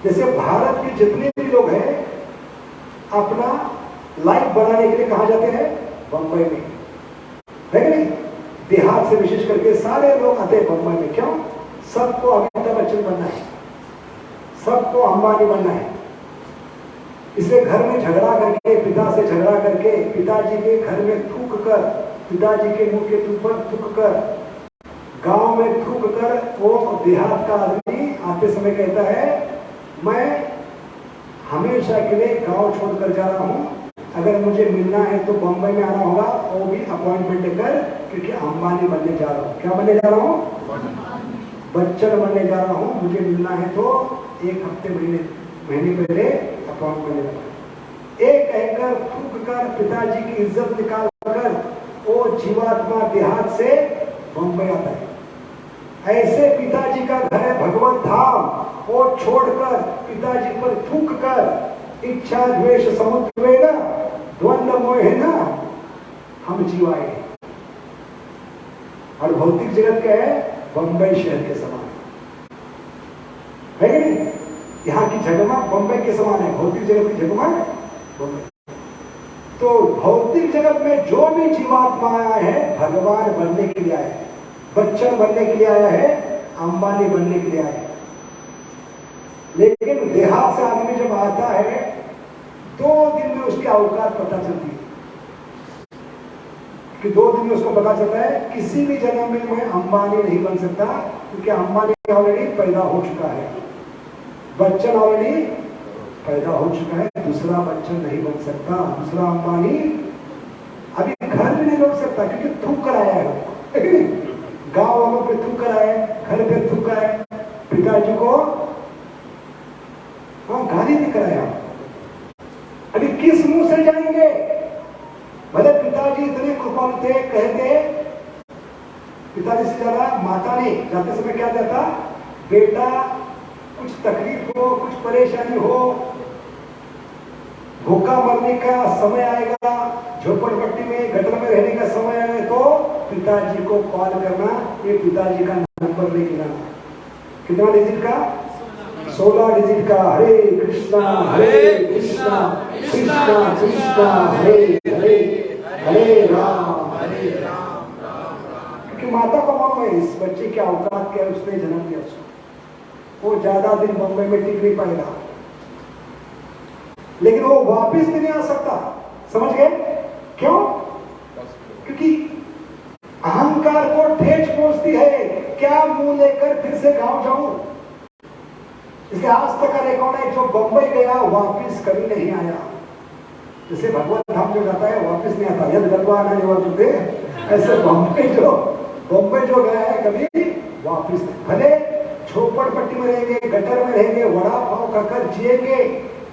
जैसे भारत के जितने भी लोग हैं अपना लाइफ बनाने के लिए कहा जाते हैं? बंबई में, है कि नहीं? देहात से विशेष करके सारे लोग आते हैं बंबई में। क्यों? सबको अमिताभ बच्चन बनना है, सबको अंबानी बनना है। इसलिए घर में झगड़ा करके, पिता से झगड़ा करके, पिताजी के घर में थूक कर, पिताजी के मुंह के ऊपर थूक कर, गांव में थूक कर, वो देहात का आदमी आते समय कहता है मैं हमेशा के लिए गांव छोड़कर जा रहा हूं, अगर मुझे मिलना है तो बंबई में आना होगा, वो भी अपॉइंटमेंट लेकर, क्योंकि अंबानी बनने जा रहा हूं। क्या बनने जा रहा हूं? बच्चन बनने जा रहा हूँ, मुझे मिलना है तो एक हफ्ते महीने पहले अपॉइंटमेंट लेना। एक कहकर थूक कर पिताजी की इज्जत निकाल कर वो जीवात्मा देहात से बम्बई आता है। ऐसे पिताजी का घर है भगवत धाम, वो छोड़कर पिताजी पर थूक कर इच्छा द्वेष समुद्र में ना द्वंद्व मोह है ना हम जीवाए। और भौतिक जगत क्या है? बंबई शहर के समान है कि नहीं? यहाँ की जगमग बंबई के समान है, भौतिक जगत की जगमग बंबई। तो भौतिक जगत में जो भी जीवात्मा आया है भगवान बनने के लिए आया है, बच्चन बनने के लिए आया है, अंबानी बनने के लिए आया है। लेकिन देहात से आदमी जब आता है 2 दिन में उसकी औकात पता चलती है कि 2 दिन में उसको पता चलता है किसी भी जन्म में मैं अंबानी नहीं बन सकता, क्योंकि अंबानी ऑलरेडी पैदा हो चुका है, बच्चन ऑलरेडी पैदा हो चुका है, दूसरा बच्चन नहीं बन सकता, दूसरा अंबानी अभी घर भी नहीं बन सकता क्योंकि थूक कर आया है। गांव वालों पे थूक कर आया, घर पे थूक कर आया, पिताजी को गाली भी कराया। अभी किस मुंह से जाएंगे? भले पिताजी इतने कृपालु थे, कहते पिताजी से ज्यादा माता ने जाते समय क्या कहता, बेटा कुछ तकलीफ हो, कुछ परेशानी हो, भूखा मरने का समय आएगा, झोपड़पट्टी में गटर में रहने का समय आएगा तो पिताजी को कॉल करना, ये पिताजी का नंबर लेके जाना। कितना डिजिट का? 16 डिजिट का। हरे कृष्णा कृष्णा कृष्णा हरे हरे, हरे राम राम। क्योंकि माता को मालूम है इस बच्चे की औकात क्या है, उसने जन्म दिया उसको, वो ज्यादा दिन बम्बई में टिक नहीं पाएगा, लेकिन वो वापिस भी नहीं आ सकता। समझ गए क्यों? क्योंकि अहंकार को ठेस पहुंचती है, क्या मुंह लेकर फिर से गांव जाऊं। इसलिए आज तक का रिकॉर्ड है जो बंबई गया वापिस कभी नहीं आया। जैसे भगवत धाम जो जाता है वापिस नहीं आता, यद गत्वा न युवर्तते, ऐसे बंबई जो गया है कभी वापिस नहीं। भले झोपड़पट्टी में रहेंगे, गटर में रहेंगे, वड़ा पाव खाकर जिएंगे,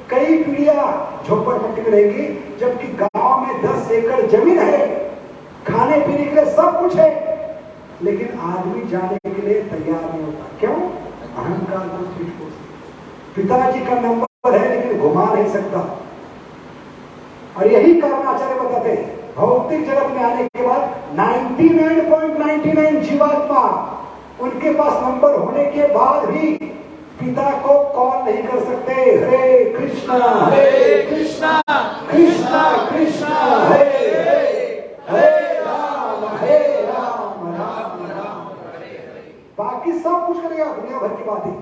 कई पीढ़ियां झोपड़पट्टी में रहेंगी, जबकि गांव में 10 एकड़ जमीन है, खाने पीने के लिए सब कुछ है, लेकिन आदमी जाने के लिए तैयार नहीं होता। क्यों? अहंकार को ठेस पहुंचती। पिताजी का नंबर है लेकिन घुमा नहीं सकता। और यही कारण आचार्य बताते हैं, भौतिक जगत में आने के बाद 99.99 जीवात्मा उनके पास नंबर होने के बाद भी पिता को कॉल नहीं कर सकते। हरे कृष्णा कृष्णा कृष्णा हरे हरे राम राम राम। बाकी सब कुछ करेगा, दुनिया भर की बातें,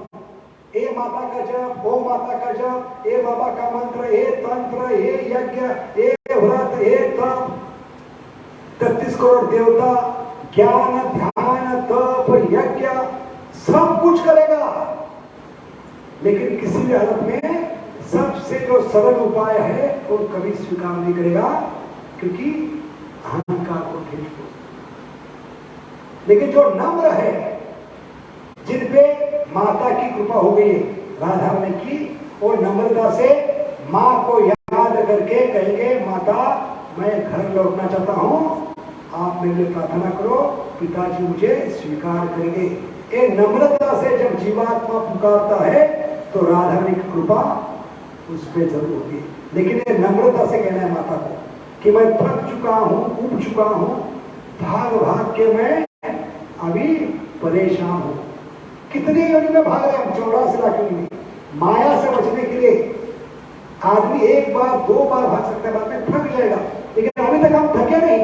ए माता का जप, ओ माता का जप, ए बाबा का मंत्र, ए तंत्र, ए यज्ञ, ए व्रत, ए तप, 33 करोड़ देवता, ज्ञान ध्यान तप यज्ञ सब कुछ करेगा, लेकिन किसी भी हालत में सबसे जो सरल उपाय है वो कभी स्वीकार नहीं करेगा, क्योंकि अहंकार को ठेस पहुंचती। लेकिन जो नम्र है, जिन पे माता की कृपा हो गई है, राधा ने की, और नम्रता से माँ को याद करके कहेंगे, माता मैं घर लौटना चाहता हूँ, आप मेरे लिए प्रार्थना करो, पिताजी मुझे स्वीकार करेंगे। ये नम्रता से जब जीवात्मा पुकारता है तो राधा रानी की कृपा उस पर जरूर होती है। लेकिन ये नम्रता से कहना है माता को कि मैं थक चुका हूँ, ऊब चुका हूँ, भाग भाग के मैं अभी परेशान हूँ। कितनी योनि में भाग रहे हम, 84 लाख योनि में। माया से बचने के लिए आदमी 1 बार 2 बार भाग सकता है, बाद में थक जाएगा, लेकिन अभी तक हम थके नहीं।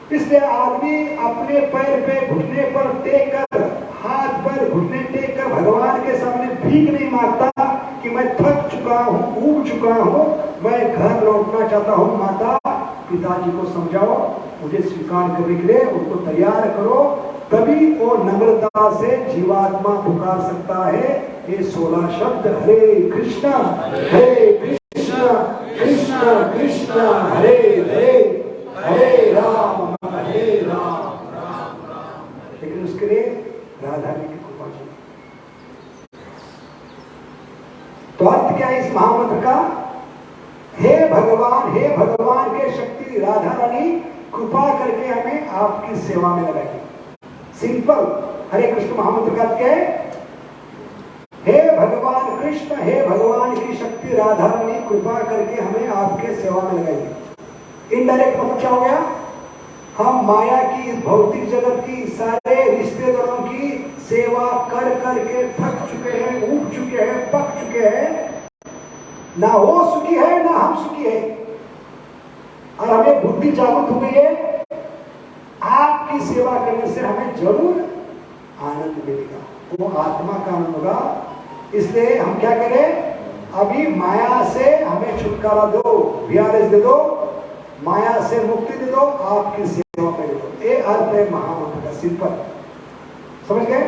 इसलिए आदमी अपने पैर पे घुटने पर टेक कर, हाथ पर घुटने टेक कर भगवान के सामने भीख नहीं मांगता कि मैं थक चुका हूँ, ऊब चुका हूँ, मैं घर लौटना चाहता हूँ, माता पिताजी को समझाओ, मुझे स्वीकार करने के लिए उनको तैयार करो। तभी वो नम्रता से जीवात्मा पुकार सकता है ये 16 शब्द, हरे कृष्णा कृष्णा कृष्णा हरे हरे, हरे राम राम राम। लेकिन उसके लिए राधा तो अर्थ क्या है इस महामंत्र का? हे भगवान के शक्ति राधा रानी कृपा करके हमें आपकी सेवा में लगाइए। सिंपल हरे कृष्ण महामंत्र का अर्थ क्या है? हे भगवान कृष्ण, हे भगवान की शक्ति राधा रानी कृपा करके हमें आपके सेवा में लगाइए। इनडायरेक्ट मतलब क्या हो गया? हम माया की इस भौतिक जगत की सारे रिश्तेदारों की सेवा कर करके थक चुके हैं, ऊब चुके हैं, पक चुके हैं। ना वो सुखी है ना हम सुखी है, और हमें बुद्धि जागृत हो गई है। आपकी सेवा करने से हमें जरूर आनंद मिलेगा, वो आत्मा का आनंद होगा। इसलिए हम क्या करें? अभी माया से हमें छुटकारा दो, VRS दे दो, माया से मुक्ति दे दो, आपकी सेवा में दे दो। ये अर्थ है महामंत्र का, सिंपल, समझ गए?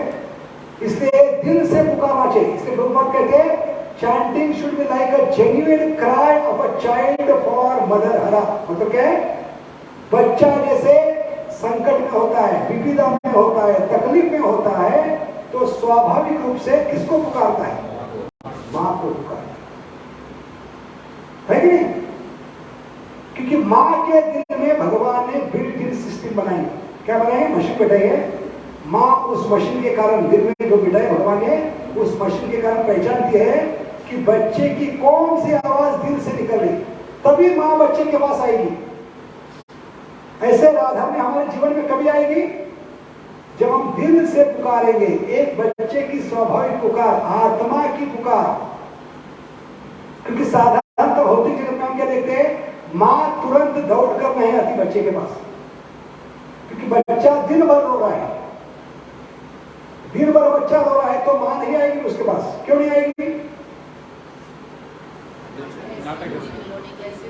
इसलिए दिल से पुकारना चाहिए। इसके प्रभुपाद कहते हैं chanting should be like a genuine cry of a child for mother hara। मतलब क्या है? बच्चा जैसे संकट में होता है, विपदा में होता है, तकलीफ में होता है, तो स्वाभाविक रूप से किसको पुकारता है? मां को पुकारता है कि नहीं? क्योंकि मां के दिल में भगवान ने बिल्ट इन सिस्टम बनाई। क्या बनाई? मशीन बैठाई है। मां उस मशीन के कारण, दिल में जो बिठाई भगवान ने, उस मशीन के कारण पहचानती है कि बच्चे की कौन सी आवाज दिल से निकल रही, तभी मां बच्चे के पास आएगी। ऐसे राधा में हमारे जीवन में कभी आएगी? जब हम दिल से पुकारेंगे। एक बच्चे की स्वाभाविक पुकार, आत्मा की पुकार। क्योंकि साधारण तो भौतिक जगत में हम क्या देखते हैं? मां तुरंत दौड़कर नहीं आती बच्चे के पास, क्योंकि बच्चा दिन भर रो रहा है। दिन भर बच्चा रो रहा है तो मां नहीं आएगी उसके पास। क्यों नहीं आएगी?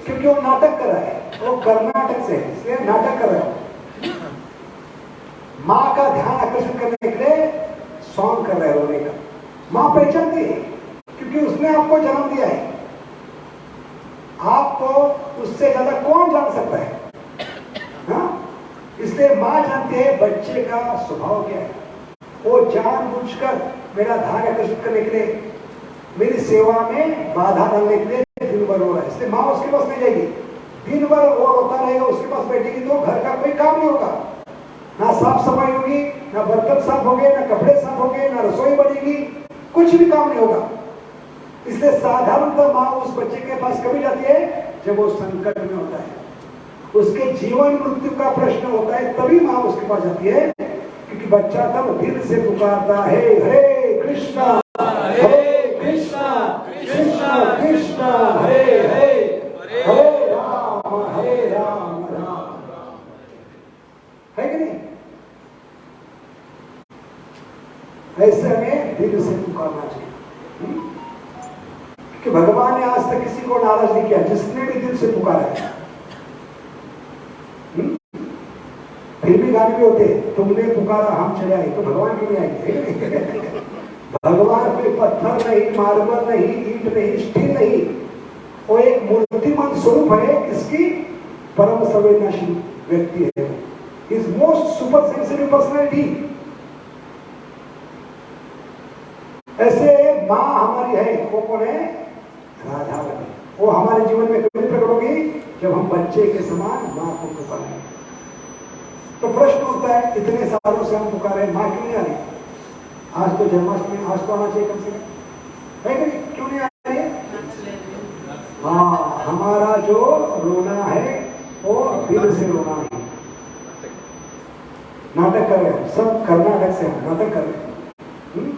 क्योंकि वो नाटक कर रहा है, वो कर्नाटक से, इसलिए नाटक कर रहा है। मां का ध्यान आकर्षित करने के लिए सॉन्ग कर रहा है, रोने का। मां पहचानती है, क्योंकि उसने आपको जन्म दिया है। आपको उससे ज्यादा कौन जान सकता है? हाँ? इसलिए मां जानती है बच्चे का स्वभाव क्या है। वो जानबूझकर मेरा ध्यान आकर्षित करने के लिए, मेरी सेवा में बाधा डालने के लिए दिन भर रो रहा है। इसलिए माँ उसके पास नहीं जाएगी। दिन भर वो रोता रहेगा, उसके पास बैठेगी तो घर का कोई काम नहीं होगा। ना साफ सफाई होगी, ना बर्तन साफ होंगे, ना कपड़े साफ होंगे, ना रसोई बनेगी, कुछ भी काम नहीं होगा। इसलिए साधारणतः माँ उस बच्चे के पास कभी जाती है? जब वो संकट में होता है, उसके जीवन मृत्यु का प्रश्न होता है, तभी माँ उसके पास जाती है। क्योंकि बच्चा तब दिल से पुकारता है, हरे कृष्णा कृष्णा कृष्णा हरे हरे, हरे राम राम। है कि नहीं? ऐसे हमें दिल से पुकारना चाहिए। कि भगवान ने आज तक किसी को नाराज नहीं किया जिसने भी दिल से पुकारा है। फिर भी गाने भी होते, तुमने पुकारा हम चले आए, तो भगवान क्यों नहीं आएंगे? भगवान कोई पत्थर नहीं, मार्बल नहीं, ईंट नहीं, स्टील नहीं, वो एक मूर्तिमान स्वरूप है। किसकी? परम संवेदनशील व्यक्ति है। Is most super sensitive personality. ऐसे माँ हमारी है, वो कौन है? राधा रानी। वो हमारे जीवन में कभी प्रकट होगी जब हम बच्चे के समान माँ को पुकारें। तो प्रश्न उठता है, इतने सालों से हम पुकारे, माँ क्यों नहीं आ रही? आज तो जन्माष्टमी, आज तो आना चाहिए कम से कम, है कि नहीं? क्यों नहीं आ रही है? हाँ, हमारा जो रोना है वो दिल से रोना नहीं। नाटक कर रहे हैं सब, कर्नाटक से हम नाटक कर रहे हैं।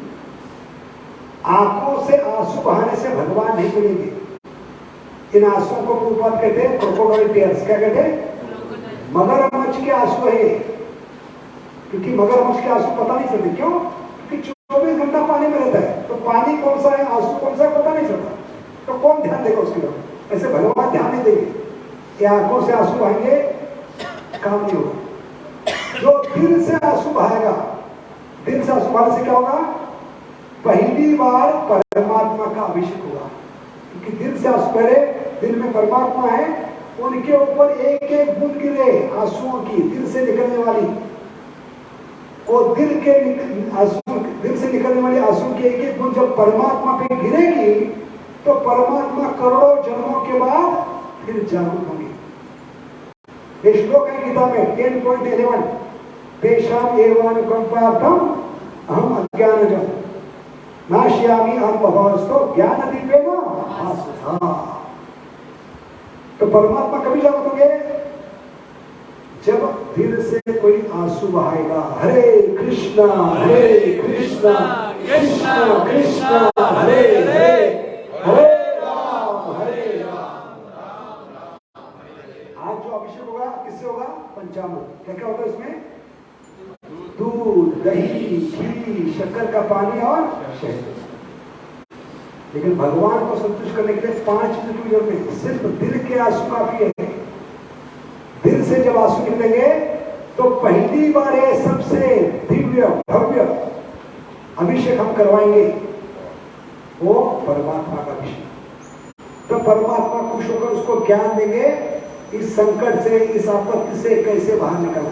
आंखों से आंसू बहाने से भगवान नहीं मिलेंगे। इन आंसुओं को प्रभुपाद कहते हैं क्रोकोडाइल टीयर्स। क्या कहते हैं? मगरमच्छ के आंसू है। क्योंकि मगरमच्छ के आंसू पता नहीं चलते। क्यों? क्योंकि 24 घंटा पानी में रहता है, तो पानी कौन सा है, आंसू कौन सा है, पता नहीं चलता। तो कौन ध्यान देगा उसके लिए? ऐसे भगवान ध्यान नहीं देंगे। ये आंखों से आंसू बहाएंगे, काम नहीं होगा। जो दिल से आंसू बहाएगा, दिल से आंसू बहाने से क्या होगा? पहली बार परमात्मा का अभिषेक होगा। क्योंकि दिल से आंसू बहे, दिल में परमात्मा है, उनके ऊपर एक एक बूंद गिरे आंसुओं की, दिल से निकलने वाली, और दिल से निकलने वाली आंसू की एक एक बूंद जब परमात्मा पे गिरेगी तो परमात्मा करोड़ों जन्मों के बाद फिर जागरूक होंगे। ये श्लोक है गीता में 10.11, तेषाम एवानुकंपार्थम अहम अज्ञानजं नाश्यामि अनुभवस्तो ज्ञानदीपेन भास्वता। तो परमात्मा कभी जागरूक होंगे जब दिल से कोई आंसू बहाएगा। हरे कृष्णा कृष्णा कृष्णा हरे हरे, हरे राम आज जो अभिषेक होगा किससे होगा? पंचामृत। क्या क्या होगा इसमें? दूध, दही, घी, शक्कर का पानी और शहद। लेकिन भगवान को संतुष्ट करने के लिए 5 चीजों की जरूरत है। सिर्फ दिल के आंसू काफी है। दिल से जब आंसू निकलेंगे तो पहली बार ये सबसे दिव्य भव्य अभिषेक हम करवाएंगे, वो परमात्मा का अभिषेक। तो परमात्मा खुश होकर उसको ज्ञान देंगे इस संकट से, इस आपत्ति से कैसे बाहर निकलना।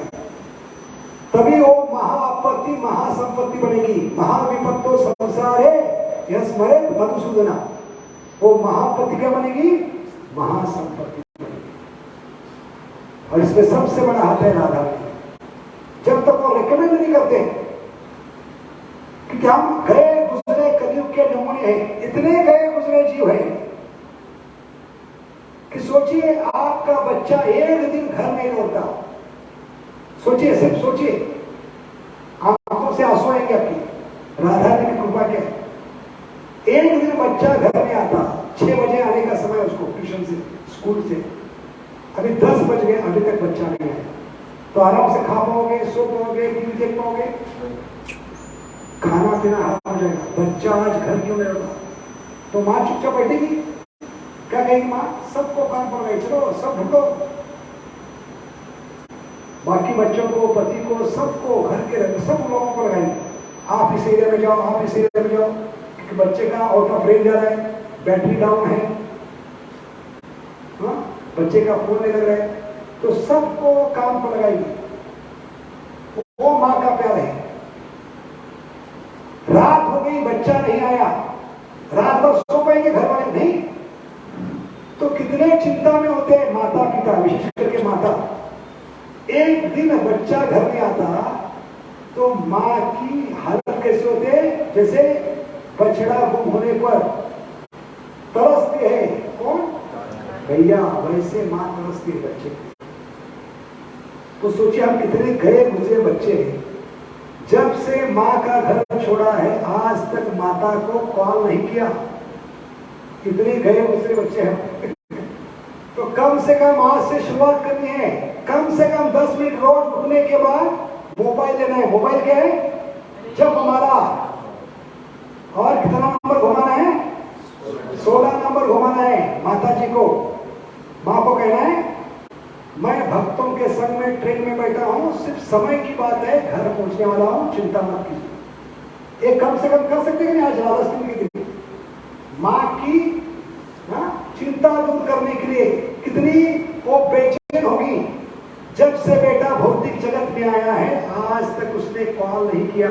तभी वो महाआपत्ति महासंपत्ति बनेगी। महाविपत्तो संसारे यह स्मरे मधुसूदना। वो महापत्ति क्या बनेगी? महासंपत्ति बनेगी। और इसमें सबसे बड़ा हाथ है राधा में। जब तक वो रिकमेंड नहीं करते क्योंकि हम गए गुजरे कलयुग के नमूने हैं, इतने गए गुजरे जीव हैं कि सोचिए आपका बच्चा एक दिन घर नहीं लौटता। सोचिए, सिर्फ सोचिए, आंखों से आंसू आएंगे आपकी। राधा रानी की कृपा क्या है? एक दिन बच्चा घर में आता, 6 बजे आने का समय उसको ट्यूशन से, स्कूल से, अभी 10 बज गए, अभी तक बच्चा नहीं आया। तो आराम से खा पाओगे, सो पाओगे, टीवी देख पाओगे, खाना पीना हराम हो जाएगा। बच्चा आज घर क्यों नहीं होगा? तो माँ चुपचाप बैठेगी, क्या कहेगी माँ? सबको काम पड़ गई, चलो सब ढूंढो। बाकी बच्चों को, पति को, सबको, घर के रहते सब लोगों को लगाएंगे, आप इस एरिया में जाओ, आप इस एरिया में जाओ, क्योंकि बच्चे का आउट ऑफ रेंज जा रहा है, बैटरी डाउन है, बच्चे का फोन नहीं लग रहा है, तो सबको काम पर लगाएंगे। वो माँ का प्यार है। रात हो गई, बच्चा नहीं आया, रात भर सो पाएंगे घर वाले? नहीं। तो कितने चिंता में होते हैं माता पिता, विशेष करके माता। एक दिन बच्चा घर में आता तो माँ की हालत कैसे होते हैं? जैसे बछड़ा गुम होने पर तरसते हैं, कौन? भैया, वैसे माँ तरसती है बच्चे। तो सोचिए हम कितने गए गुजरे बच्चे हैं। जब से माँ का घर छोड़ा है आज तक माता को कॉल नहीं किया। कितने गए गुजरे बच्चे हैं। तो कम से कम आज से शुरुआत करनी है। कम से कम 10 मिनट रोज उठने के बाद मोबाइल लेना है। मोबाइल क्या है? जब हमारा, और कितना नंबर घुमाना है? 16 नंबर घुमाना है माता जी को। माँ को कहना है मैं भक्तों के संग में ट्रेन में बैठा हूं, सिर्फ समय की बात है, घर पहुंचने वाला हूं, चिंता मत कीजिए। एक कम से कम कर सकते हैं आज राधाष्टमी के दिन माँ की चिंता दूर करने के लिए। कितनी वो बेचैन होगी। जब से बेटा भौतिक जगत में आया है आज तक उसने कॉल नहीं किया।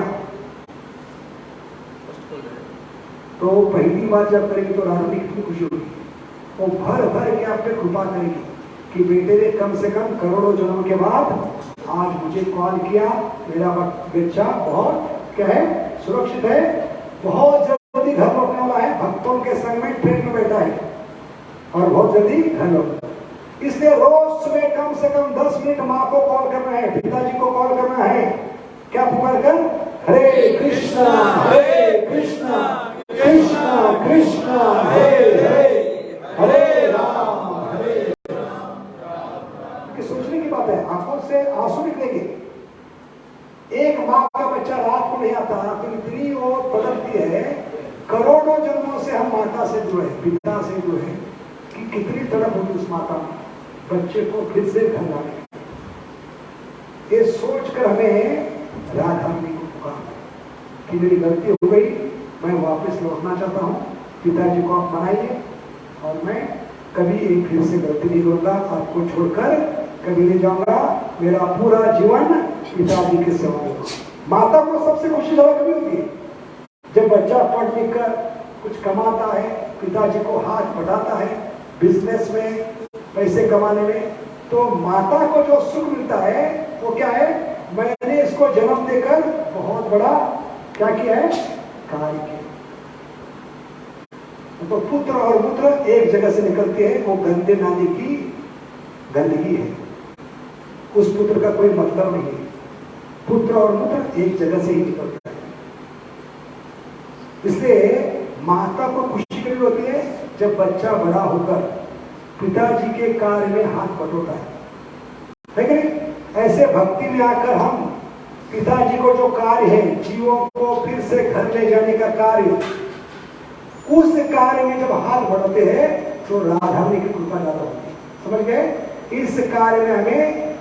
तो पहली बार जब करेगी तो राधा की कितनी खुशी होगी। वो भर भर के आप पे कृपा करेगी कि बेटे ने कम से कम करोड़ों जन्मों के बाद आज मुझे कॉल किया। मेरा बच्चा बहुत क्या है? सुरक्षित है, बहुत जल्दी घर लौटने वाला है, भक्तों के संग में ट्रेन में बैठा है और बहुत जल्दी घर लौट। इसलिए रोज सुबह कम से कम 10 मिनट माँ को कॉल करना है, पिताजी को कॉल करना है। क्या पुकार कर? हरे कृष्णा कृष्णा कृष्णा हरे हरे, हरे राम हरे राम। सोचने की बात है, आंखों से आंसू निकलेंगे। एक माँ का बच्चा रात को नहीं आता तो इतनी वो तड़पती है। करोड़ों जन्मों से हम माता से जुड़े, पिता से जुड़े, कि कितनी तड़प होगी उस माता में बच्चे को फिर से घर लाने। ये सोचकर हमें राधा रानी को पुकारना कि मेरी गलती हो गई, मैं वापस लौटना चाहता हूँ। पिताजी को आप मनाइए और मैं कभी एक फिर से गलती नहीं करूंगा, आपको छोड़कर कभी नहीं जाऊंगा। मेरा पूरा जीवन पिताजी की सेवा में। माता को सबसे खुशी ज्यादा कभी होती है जब बच्चा पढ़ लिख कर कुछ कमाता है, पिताजी को हाथ बढ़ाता है बिजनेस में, पैसे कमाने में, तो माता को जो सुख मिलता है वो क्या है? मैंने इसको जन्म देकर बहुत बड़ा क्या किया है? कार्य किया। तो पुत्र और मूत्र एक जगह से निकलते हैं, वो गंदे नाली की गंदगी है, उस पुत्र का कोई मतलब नहीं है। पुत्र और मूत्र एक जगह से ही निकलता है। इसलिए माता को खुशी कभी होती है जब बच्चा बड़ा होकर पिताजी के कार्य में हाथ बटोता है कि नहीं? ऐसे भक्ति में आकर हम पिताजी को जो कार्य है, जीवों को फिर से घर ले जाने का कार्य, उस कार्य में जब हाथ बढ़ाते हैं तो राधा रानी की कृपा ज्यादा होती है। समझ गए? इस कार्य में हमें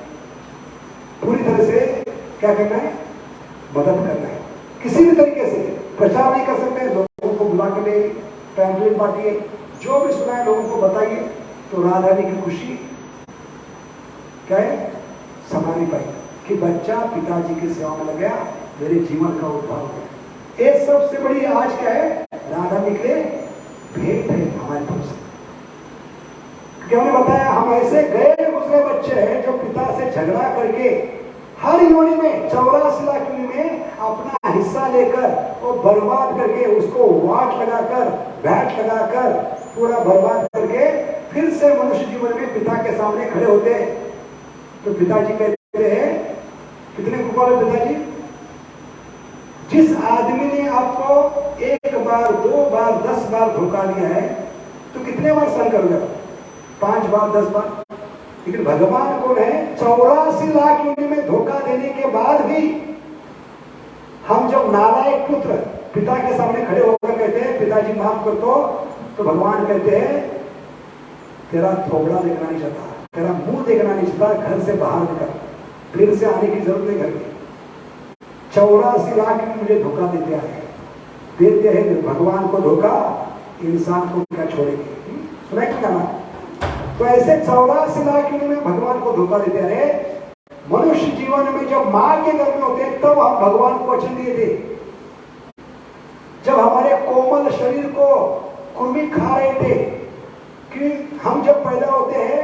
पूरी तरह से क्या करना है? मदद करना है। किसी भी तरीके से प्रचार नहीं कर सकते, लोगों को बुला के ले पैम्फलेट बांटिए, जो भी सुना है लोगों को बताइए, तो राधा रानी की खुशी क्या है? समा नहीं पाई कि बच्चा पिताजी की सेवा में लग गया, मेरे जीवन का उद्धार हो गया। ये सबसे बड़ी आज क्या है? राधा रानी के भेंट है हमारे तरफ से। क्योंकि हमने बताया हम ऐसे गए गुजरे बच्चे हैं जो पिता से झगड़ा करके हर योनि में 84 लाख योनि में अपना हिस्सा लेकर वो बर्बाद करके, उसको वाट लगाकर, बैट लगाकर पूरा बर्बाद करके फिर से मनुष्य जीवन में पिता के सामने खड़े होते हैं। तो पिताजी कहते हैं, कितने कृपालु पिताजी, जिस आदमी ने आपको 1 बार 2 बार 10 बार धोखा दिया है तो कितने बार सहन करोगे? 5 बार 10 बार। लेकिन भगवान कौन है? 84 लाख योनि में धोखा देने के बाद भी हम जब नालायक पुत्र पिता के सामने खड़े होकर कहते हैं पिताजी माफ कर दो, तो भगवान कहते हैं तेरा थोबड़ा देखना नहीं चाहता, तेरा मुंह देखना नहीं चाहता, घर से बाहर निकल, फिर से आने की जरूरत नहीं घर में। 84 लाख मुझे धोखा देते हैं भगवान को धोखा, इंसान को क्या छोड़ेंगे? सुना क्या ना? तो ऐसे 84 लाख में भगवान को धोखा देते रहे। मनुष्य जीवन में जब मां के गर्भ में होते हैं तब हम भगवान को वचन दिए थे। जब हमारे कोमल शरीर को कृमि खा रहे थे कि हम जब पैदा होते हैं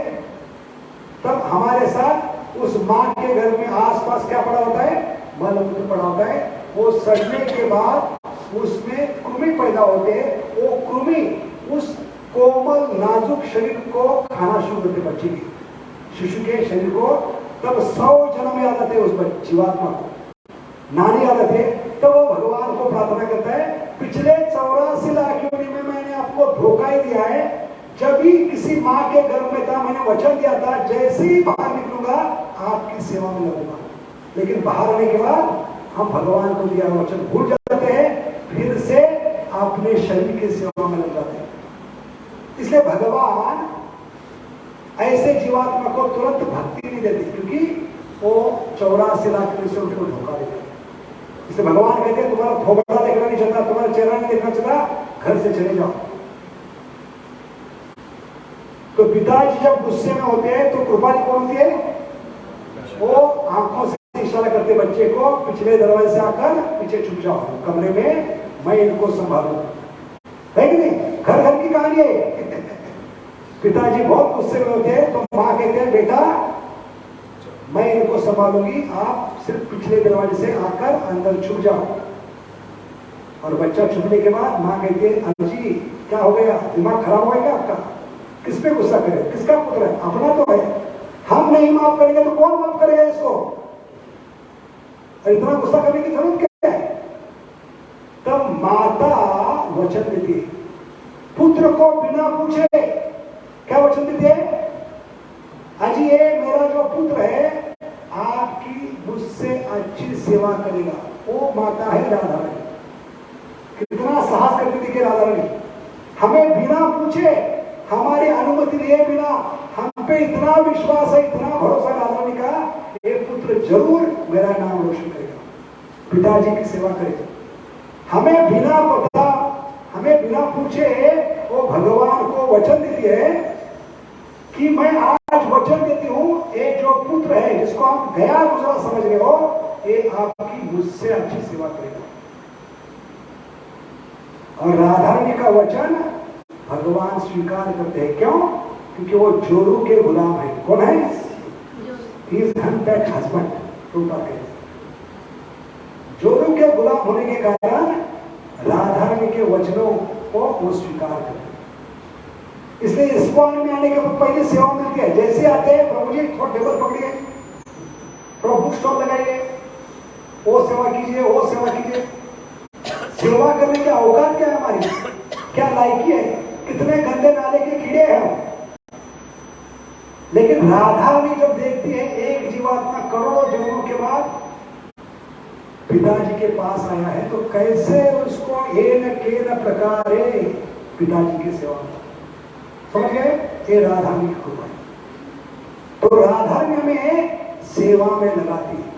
तब हमारे साथ उस मां के घर में आसपास क्या पड़ा होता है? मलमूत्र पड़ा होता है। वो सड़ने के बाद उसमें कृमि पैदा होते हैं। वो कृमि उस कोमल नाजुक शरीर को खाना शुरू करते, बच्चे के शिशु के शरीर को। तब 100 जन्म याद आते उस जीवात्मा को, नानी याद आते। तब वो भगवान को प्रार्थना करता है, पिछले 84 लाख योनि में मैंने आपको धोखा ही दिया है। जब भी किसी माँ के गर्भ में था मैंने वचन दिया था जैसे ही बाहर निकलूंगा आपकी सेवा में लगूंगा। लेकिन बाहर आने के बाद हम भगवान को दिया वचन भूल जाते हैं, फिर से अपने शरीर की सेवा में लग जाते हैं। इसलिए भगवान ऐसे जीवात्मा को तुरंत भक्ति नहीं देते, क्योंकि वो 84 लाख से उनको धोखा देते। इसलिए भगवान कहते हैं तुम्हारा थोबड़ा देखना नहीं चाहता, तुम्हारा चेहरा नहीं देखना चाहता, घर से चले जाओ। तो पिताजी जब गुस्से में होते हैं तो कृपा कौन होती है? वो आंखों से इशारा करते बच्चे को, पिछले दरवाजे से आकर पीछे छुप जाओ कमरे में, मैं इनको संभालू। है कि नहीं? घर घर की कहानी है। पिताजी बहुत गुस्से में होते हैं तो माँ कहते हैं बेटा मैं इनको संभालूंगी, आप सिर्फ पिछले दरवाजे से आकर अंदर छुप जाओ। और बच्चा छुपने के बाद माँ कहती है अजी क्या हो गया, दिमाग खराब हो गया आपका? किस पे गुस्सा करे? किसका पुत्र है? अपना तो है। हम नहीं माफ करेंगे तो कौन माफ करेगा इसको? इतना गुस्सा करने की जरूरत क्या है? तब माता वचन देती है, पुत्र को बिना पूछे क्या वचन देती है? अजी ये मेरा जो पुत्र है आपकी मुझसे अच्छी सेवा करेगा। वो माता है राधा रानी। कितना साहस करके देखिए राधा रानी, हमें बिना पूछे, हमारी अनुमति लिए बिना, हम पे इतना विश्वास है, इतना भरोसा राधा रानी का, ये पुत्र जरूर मेरा नाम रोशन करेगा, पिताजी की सेवा करेगा। हमें बिना पता, हमें बिना पूछे वो भगवान को वचन देती है कि मैं आज वचन देती हूं, ये जो पुत्र है जिसको आप गया गुजरा समझ रहे हो, ये आपकी मुझसे अच्छी सेवा करेगा। और राधा रानी का वचन भगवान स्वीकार करते हैं। क्यों? क्योंकि वो जोरू के गुलाम है। कौन है? He is hunted husband. जोरू के गुलाम होने के कारण राधा रानी के वचनों को वो स्वीकार करते हैं। इसलिए इस्कॉन में आने के बाद पहले सेवा मिलती है। जैसे आते हैं, प्रभु जी थोड़ा टेबल पकड़िए, प्रभु स्टॉल लगाइए, वो सेवा कीजिए, वो सेवा कीजिए। सेवा करने की औकात क्या है हमारी? क्या लायकी है? कितने गंदे नाले के कीड़े हैं। लेकिन राधा रानी जब देखती है एक जीवात्मा करोड़ों जन्मों के बाद पिताजी के पास आया है, तो कैसे उसको न प्रकारे पिताजी की सेवा, समझ गए? ये राधा रानी की कृपा है। तो राधा रानी हमें सेवा में लगाती है।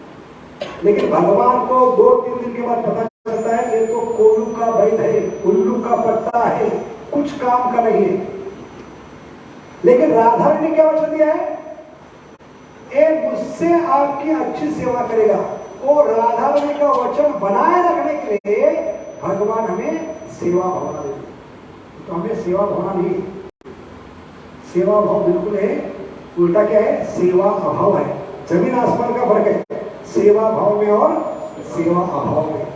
लेकिन भगवान को 2-3 दिन के बाद पता चलता है ये तो कोल्लू का बैल है, उल्लू का पत्ता है, कुछ काम का नहीं है। लेकिन राधा रानी ने क्या वचन दिया है? एक मुझसे आपकी अच्छी सेवा करेगा। वो राधा रानी का वचन बनाए रखने के लिए भगवान हमें सेवा भावना देते। तो हमें सेवा भावना नहीं, सेवा भाव बिल्कुल है उल्टा। क्या है? सेवा अभाव है। जमीन आसमान का फर्क है सेवा भाव में और सेवा अभाव में।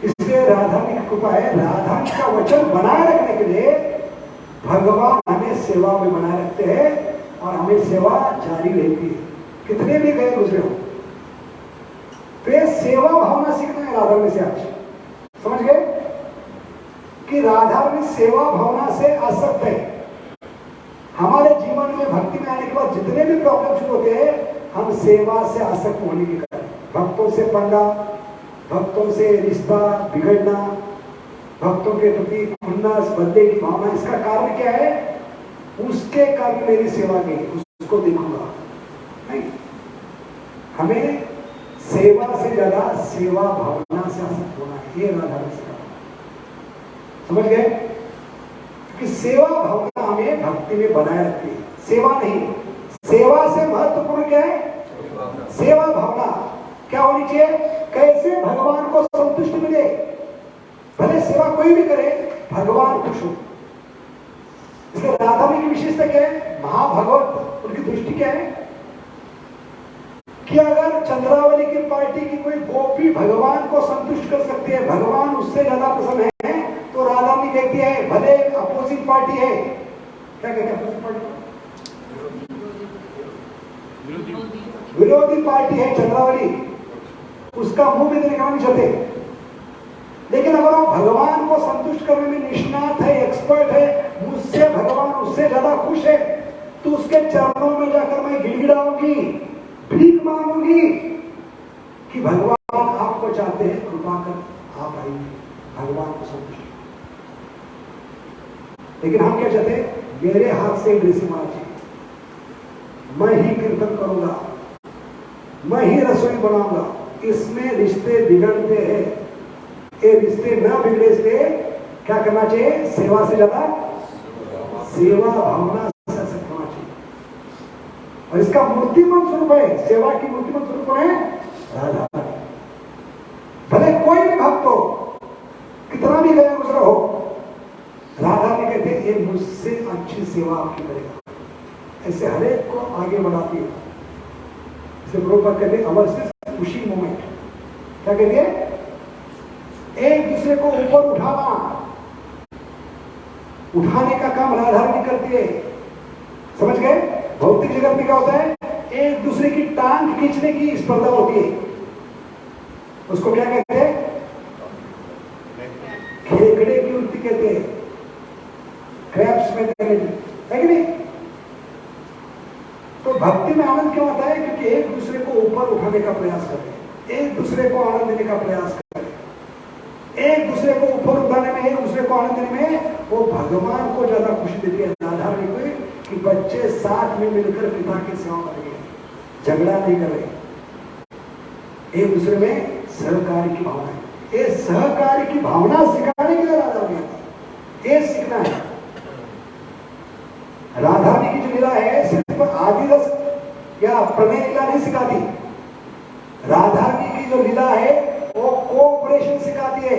इसलिए राधा की कृपा है। राधा का वचन बनाए रखने के लिए भगवान हमें सेवा में बनाए रखते हैं और हमें सेवा जारी रहती है, कितने भी गए गुजरे हो। तो ये सेवा भावना सीखना है राधा से आज। समझ गए कि राधा में सेवा भावना से आसक्त है। हमारे जीवन में भक्ति में आने के बाद जितने भी प्रॉब्लम शुरू होते हैं, हम सेवा से आसक्त होने के कारण, भक्तों से पंगा, भक्तों से रिश्ता बिगड़ना, भक्तों के प्रति उन्नास बदले की भावना, इसका कारण क्या है? उसके कारण मेरी सेवा गई, उसको देखूंगा नहीं। हमें सेवा से ज्यादा सेवा भावना से आसक्त होना है। ये राधा ने सिखाया, समझ गए? कि सेवा भावना हमें भक्ति में बनाए रखती है, सेवा नहीं। सेवा से महत्वपूर्ण क्या है? सेवा भावना क्या होनी चाहिए? कैसे भगवान को संतुष्टि मिले। भले सेवा कोई भी करे, भगवान खुश हो। इसलिए राधा की विशेषता क्या है? महाभगवत उनकी दृष्टि क्या है कि अगर चंद्रावली की पार्टी की कोई गोपी भगवान को संतुष्ट कर सकती है, भगवान उससे ज्यादा प्रसन्न है, तो राधा भी कहती है भले अपोजिट पार्टी है, क्या कहते हैं अपोजिट पार्टी? विरोधी पार्टी है चंद्रावली, उसका मुंह भी देखना नहीं चाहते। लेकिन अगर वो भगवान को संतुष्ट करने में निष्णात है, एक्सपर्ट है, मुझसे भगवान उससे ज्यादा खुश है, तो उसके चरणों में जाकर मैं गिड़गिड़ाऊंगी, भीख मांगूंगी कि भगवान आपको चाहते हैं, कृपा कर आप आइए, भगवान को संतुष्ट। लेकिन हम क्या चाहते हैं? मेरे हाथ से ड्रेसिंग होना चाहिए, मैं ही कीर्तन करूंगा, मैं ही रसोई बनाऊंगा। इसमें रिश्ते बिगड़ते हैं। ये रिश्ते न बिगड़े से क्या करना चाहिए? सेवा से ज्यादा सेवा भावना से आसक्त होना चाहिए। और इसका मूर्तिमंत स्वरूप है, सेवा की मूर्तिमंत स्वरूप है राधा। भले कोई भी भक्त हो, कितना भी गया गुजरा हो, राधा ने कहते हैं ये मुझसे अच्छी सेवा आपकी करेगा। ऐसे हरेक को आगे बढ़ाती है। इसे प्रभुपाद कहते हैं अवर से खुशी मोमेंट। क्या कहते हैं? एक दूसरे को ऊपर उठाना, उठाने का काम राधा रानी करती है। समझ गए? भौतिक जगत में क्या होता है? एक दूसरे की टांग खींचने की स्पर्धा होती है, उसको क्या कहते हैं? खेकड़े की वृत्ति कहते हैं, क्रैप्स में है कि नहीं? तो भक्ति में आनंद क्यों आता है? क्योंकि एक दूसरे को ऊपर उठाने का प्रयास करते हैं, एक दूसरे को आनंद देने का प्रयास करते हैं, एक दूसरे को ऊपर उठाने में, एक दूसरे को आनंद देने में वो भगवान को ज्यादा खुशी देती है राधा रानी को कि बच्चे साथ में मिलकर पिता की सेवा कर रहे हैं, झगड़ा नहीं कर रहे, एक दूसरे में सहकारी की भावना है। ये सहकारी की भावना सिखाने के लिए राधा रानी ये सीखना है। राधा रानी की जो लीला है सिर्फ आदि रस या प्रणय लीला नहीं सिखाती। राधा रानी की जो लीला है वो कोऑपरेशन सिखाती है।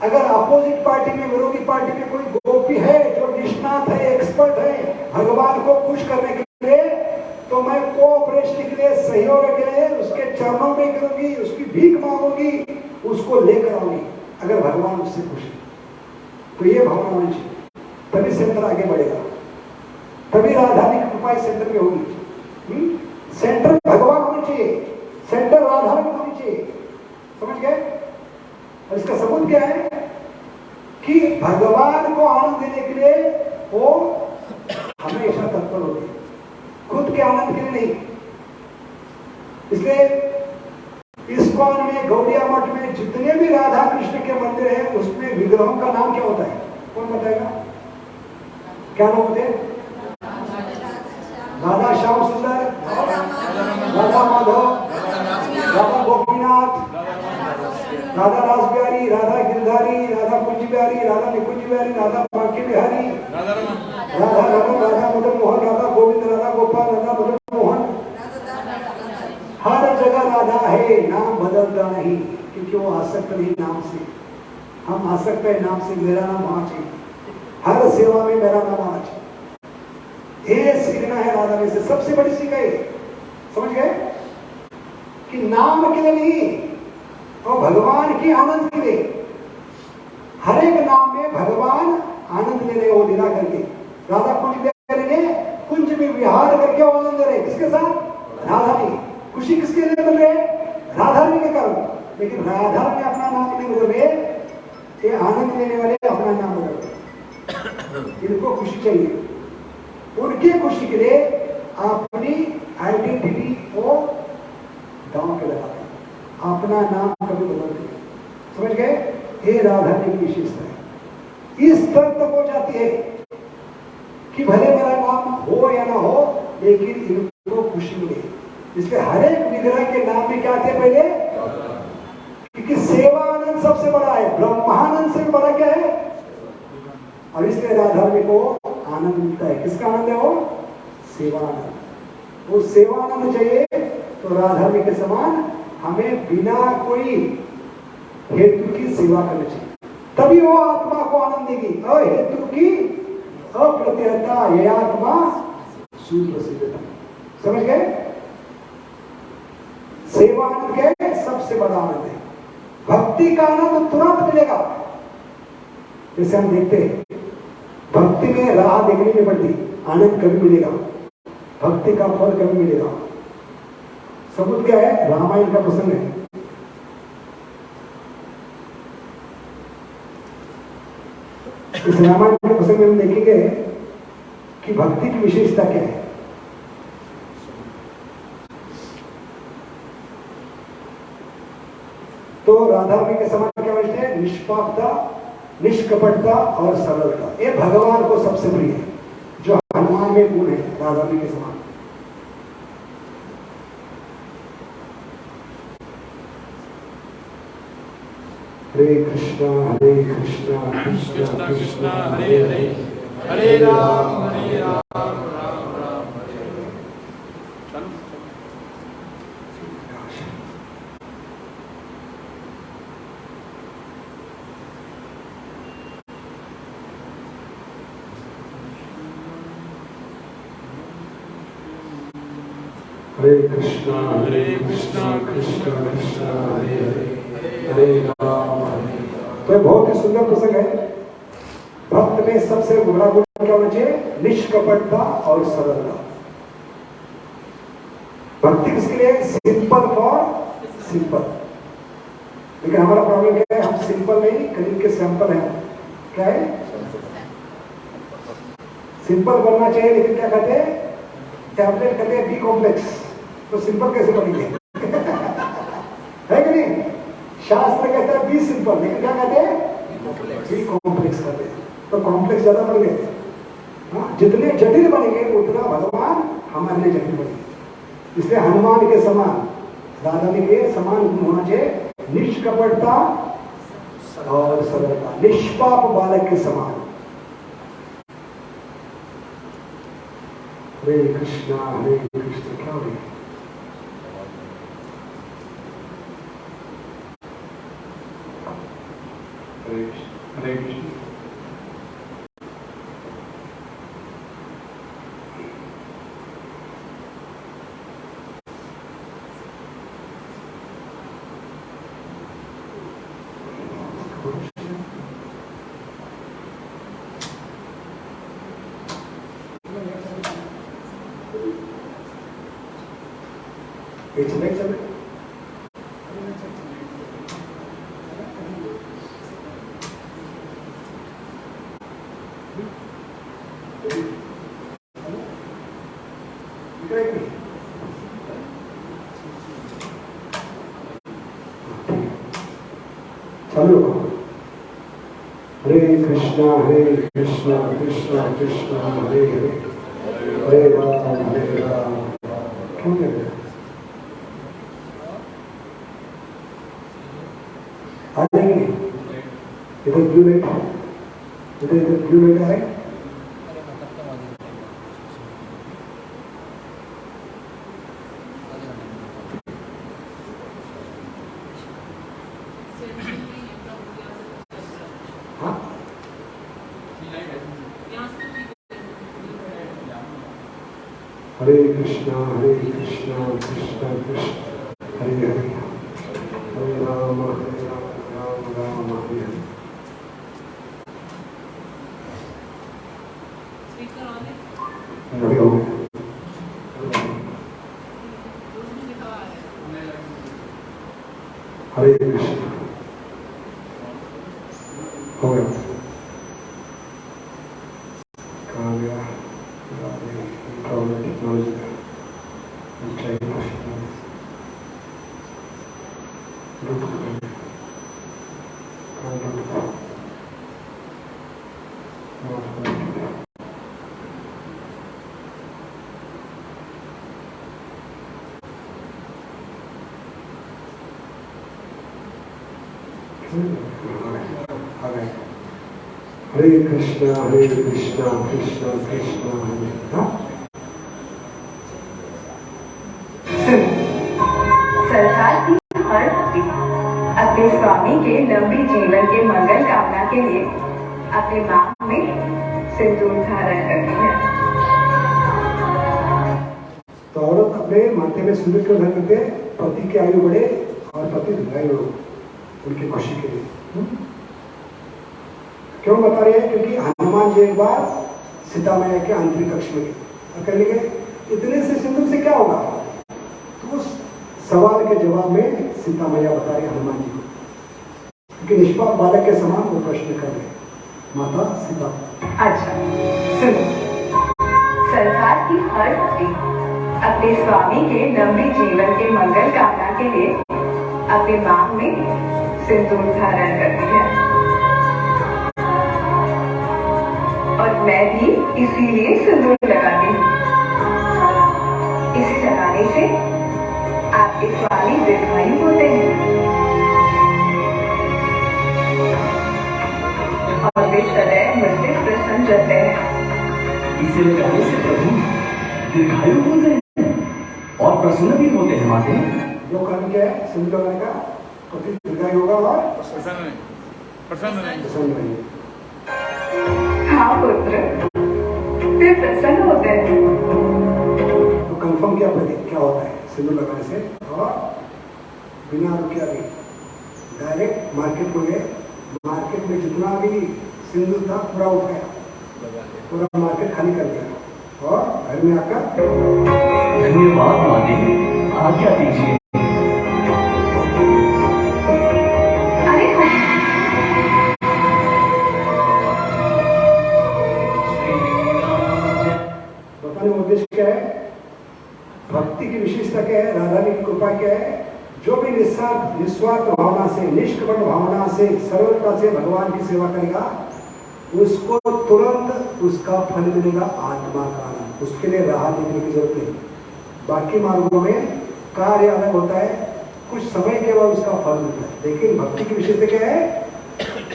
अगर अपोजिट पार्टी में, विरोधी पार्टी में कोई गोपी है जो निष्णात है, एक्सपर्ट है भगवान को खुश करने के लिए, तो मैं कोऑपरेशन के लिए, सहयोग के लिए उसके चरणों में गिरूंगी, उसकी भीख मांगूंगी, उसको लेकर आऊंगी, अगर भगवान उससे खुश है। तो ये भावना होनी चाहिए, तभी सेंटर आगे बढ़ेगा, तभी राजधानी की कृपा सेंटर में होगी। सेंटर भगवान होनी चाहिए, सेंटर राजधानी होनी चाहिए, समझ गए? और इसका सबूत क्या है कि भगवान को आनंद देने के लिए वो हमेशा तत्पर होते हैं, खुद के आनंद के लिए नहीं। इसलिए इस्कॉन में, गौड़िया मठ में जितने भी राधा कृष्ण के मंदिर हैं, उसमें विग्रहों का नाम क्या होता है? कौन बताएगा? क्या नाम होते हैं? राधा श्याम सुंदर, राधा माधव, राधा गोपीनाथ, राधा रास बिहारी, राधा गिरधारी, राधा कुंज बिहारी, राधा निकुंज बिहारी, राधा बांके बिहारी, राधा रमन, राधा मदन मोहन, राधा गोविंद, राधा गोपाल, राधा मदन मोहन। हर जगह राधा है, नाम बदलता नहीं, क्योंकि वो आसक्त नहीं नाम से। हम आसक्त है नाम से, मेरा नाम आना चाहिए, हर सेवा में मेरा नाम आना चाहिए। ये सीखना है राधा में से, सबसे बड़ी सीख है, समझ गए? कि नाम के लिए नहीं, और भगवान की आनंद के लिए। हर एक नाम में भगवान आनंद ले रहे हो, दिला करके। राधा कुंज ने कुंज में विहार करके वो आनंद ले रहे, किसके साथ? राधा में। खुशी किसके लिए मिल रहे? राधा के कारण। लेकिन राधा में अपना नाम नहीं बोल रहे, ये आनंद लेने वाले अपना नाम बोल रहे। इनको खुशी चाहिए, उनकी खुशी के लिए अपनी आइडेंटिटी को दांव पे लगाते हैं, अपना नाम कभी बदलते हैं, समझ गए? ये राधा की विशेषता है। इस स्तर तक हो जाती है कि भले मेरा नाम हो या ना हो, लेकिन इनको खुशी मिले। इसलिए हर एक विग्रह के नाम में क्या थे पहले? क्योंकि सेवा आनंद सबसे बड़ा है, ब्रह्मानंद से बड़ा क्या है? और इसलिए राधा को आनंद मिलता है। किसका आनंद है वो? सेवानंद। वो सेवानंद चाहिए तो राधा के समान हमें बिना कोई हेतु की सेवा करनी चाहिए, तभी वो आत्मा को आनंद देगी। अहेतु की अप्रत्ययता, ये आत्मा सुप्रसिद्धता। समझ गए? सेवानंद के सबसे बड़ा आनंद है। भक्ति का आनंद तुरंत मिलेगा। जैसे हम देखते हैं, भक्ति में राह देखनी नहीं पड़ती, आनंद कभी मिलेगा, भक्ति का फल कभी मिलेगा। सबूत क्या है? रामायण का प्रसंग है। इस रामायण के प्रसंग में हम देखेंगे कि भक्ति की विशेषता क्या है। तो राधा के समान क्या वजह है? निष्पापता, निष्कपटता और सरलता। ये भगवान को सबसे प्रिय है, जो हनुमान में गुण है राधा के समान। हरे कृष्णा कृष्णा कृष्णा हरे हरे, हरे राम राम राम हरे हरे। हरे कृष्णा कृष्णा कृष्णा हरे हरे, हरे राम। तो बहुत ही सुंदर प्रसंग है। भक्त में सबसे बड़ा गुण क्या होना चाहिए? निष्कपटता और सरलता। भक्ति किसके लिए? Simple for simple. लेकिन हमारा प्रॉब्लम क्या है? हम सिंपल नहीं, करीब के सैंपल हैं। क्या है? सिंपल बनना चाहिए, लेकिन क्या कहते हैं? टैबलेट कहते हैं बी कॉम्प्लेक्स। तो सिंपल कैसे बनेंगे? है कि नहीं? शास्त्र कहता है बी सिंपल, लेकिन क्या कहते हैं? बी कॉम्प्लेक्स कहते हैं। तो कॉम्प्लेक्स ज्यादा बढ़ गए। जितने जटिल बनेंगे उतना भगवान हमारे लिए जटिल बनेंगे। इसलिए हनुमान के समान, राधा के समान गुण होना चाहिए, निष्कपटता और सरलता, निष्पाप बालक के समान। हरे कृष्णा क्या हो गया? हरे कृष्ण हरे कृष्ण। चले चले चलो। हरे कृष्णा कृष्णा कृष्णा हरे हरे हरे राम क्यों नहीं आ जाएंगे? इधर ब्लू लाइट इधर ब्लू लाइट है। हरे कृष्णा कृष्णा कृष्णा हरे हरे हरे राम राम राम हरे हरे। हो गया हरे कृष्ण हो गया कहाँ गया टेक्नोलॉजी हरे कृष्णा कृष्णा कृष्णा हरे संसार की हर भक्ति अपने स्वामी के लंबी जीवन के मंगल कामना के लिए अपने मांग में सिंदूर धारण करती है। तो औरत अपने माथे में सिंदूर क्यों धारण करते हैं? पति की आयु बढ़े और पति दीर्घायु हो, उनकी खुशी के लिए। क्यों बता रहे हैं? क्योंकि हनुमान जी एक बार सीता मैया के आंतरिक कक्ष में कहने लगे इतने से सिंदूर से क्या होगा? तो उस सवाल के जवाब में सीता मैया बता रही हनुमान जी को, क्योंकि निष्पाप बालक के समान वो प्रश्न कर रहे माता सीता। अच्छा सुनो, संसार की हर भक्ति अपने स्वामी के लंबी जीवन के मंगल कामना के लिए अपने मांग में सिंदूर धारण करती है, और मैं भी इसीलिए सिंदूर लगाती हूँ। इसे लगाने से आपके स्वामी दीर्घायु होते हैं और वे सदैव मुझसे प्रसन्न रहते हैं। इसे लगाने से प्रभु दीर्घायु होते हैं और प्रसन्न भी होते हैं। माते जो कारण क्या है सिंदूर लगाने का? पति दीर्घायु होगा और प्रसन्न नहीं। हाँ पुत्र, वे प्रसन्न होते हैं। तो कंफर्म क्या होता है सिंदूर लगाने से? और बिना रुके अभी डायरेक्ट मार्केट में गए, मार्केट में जितना भी सिंदूर था पूरा उठाया, पूरा मार्केट खाली कर दिया और घर में आकर धन्यवाद माते, आज्ञा दीजिए। अरे बताने का उद्देश्य क्या है? भक्ति की विशेषता क्या है? राधा की कृपा क्या है? जो भी निस्वार्थ भावना से, निष्कपट भावना से, सरलता से भगवान की सेवा करेगा उसको तुरंत उसका फल मिलेगा, आत्मा का आनंद। उसके लिए राह देखने की जरूरत नहीं। बाकी मार्गों में कार्य अलग होता है, कुछ समय के बाद उसका फल मिलता है, लेकिन भक्ति की विशेषता क्या है?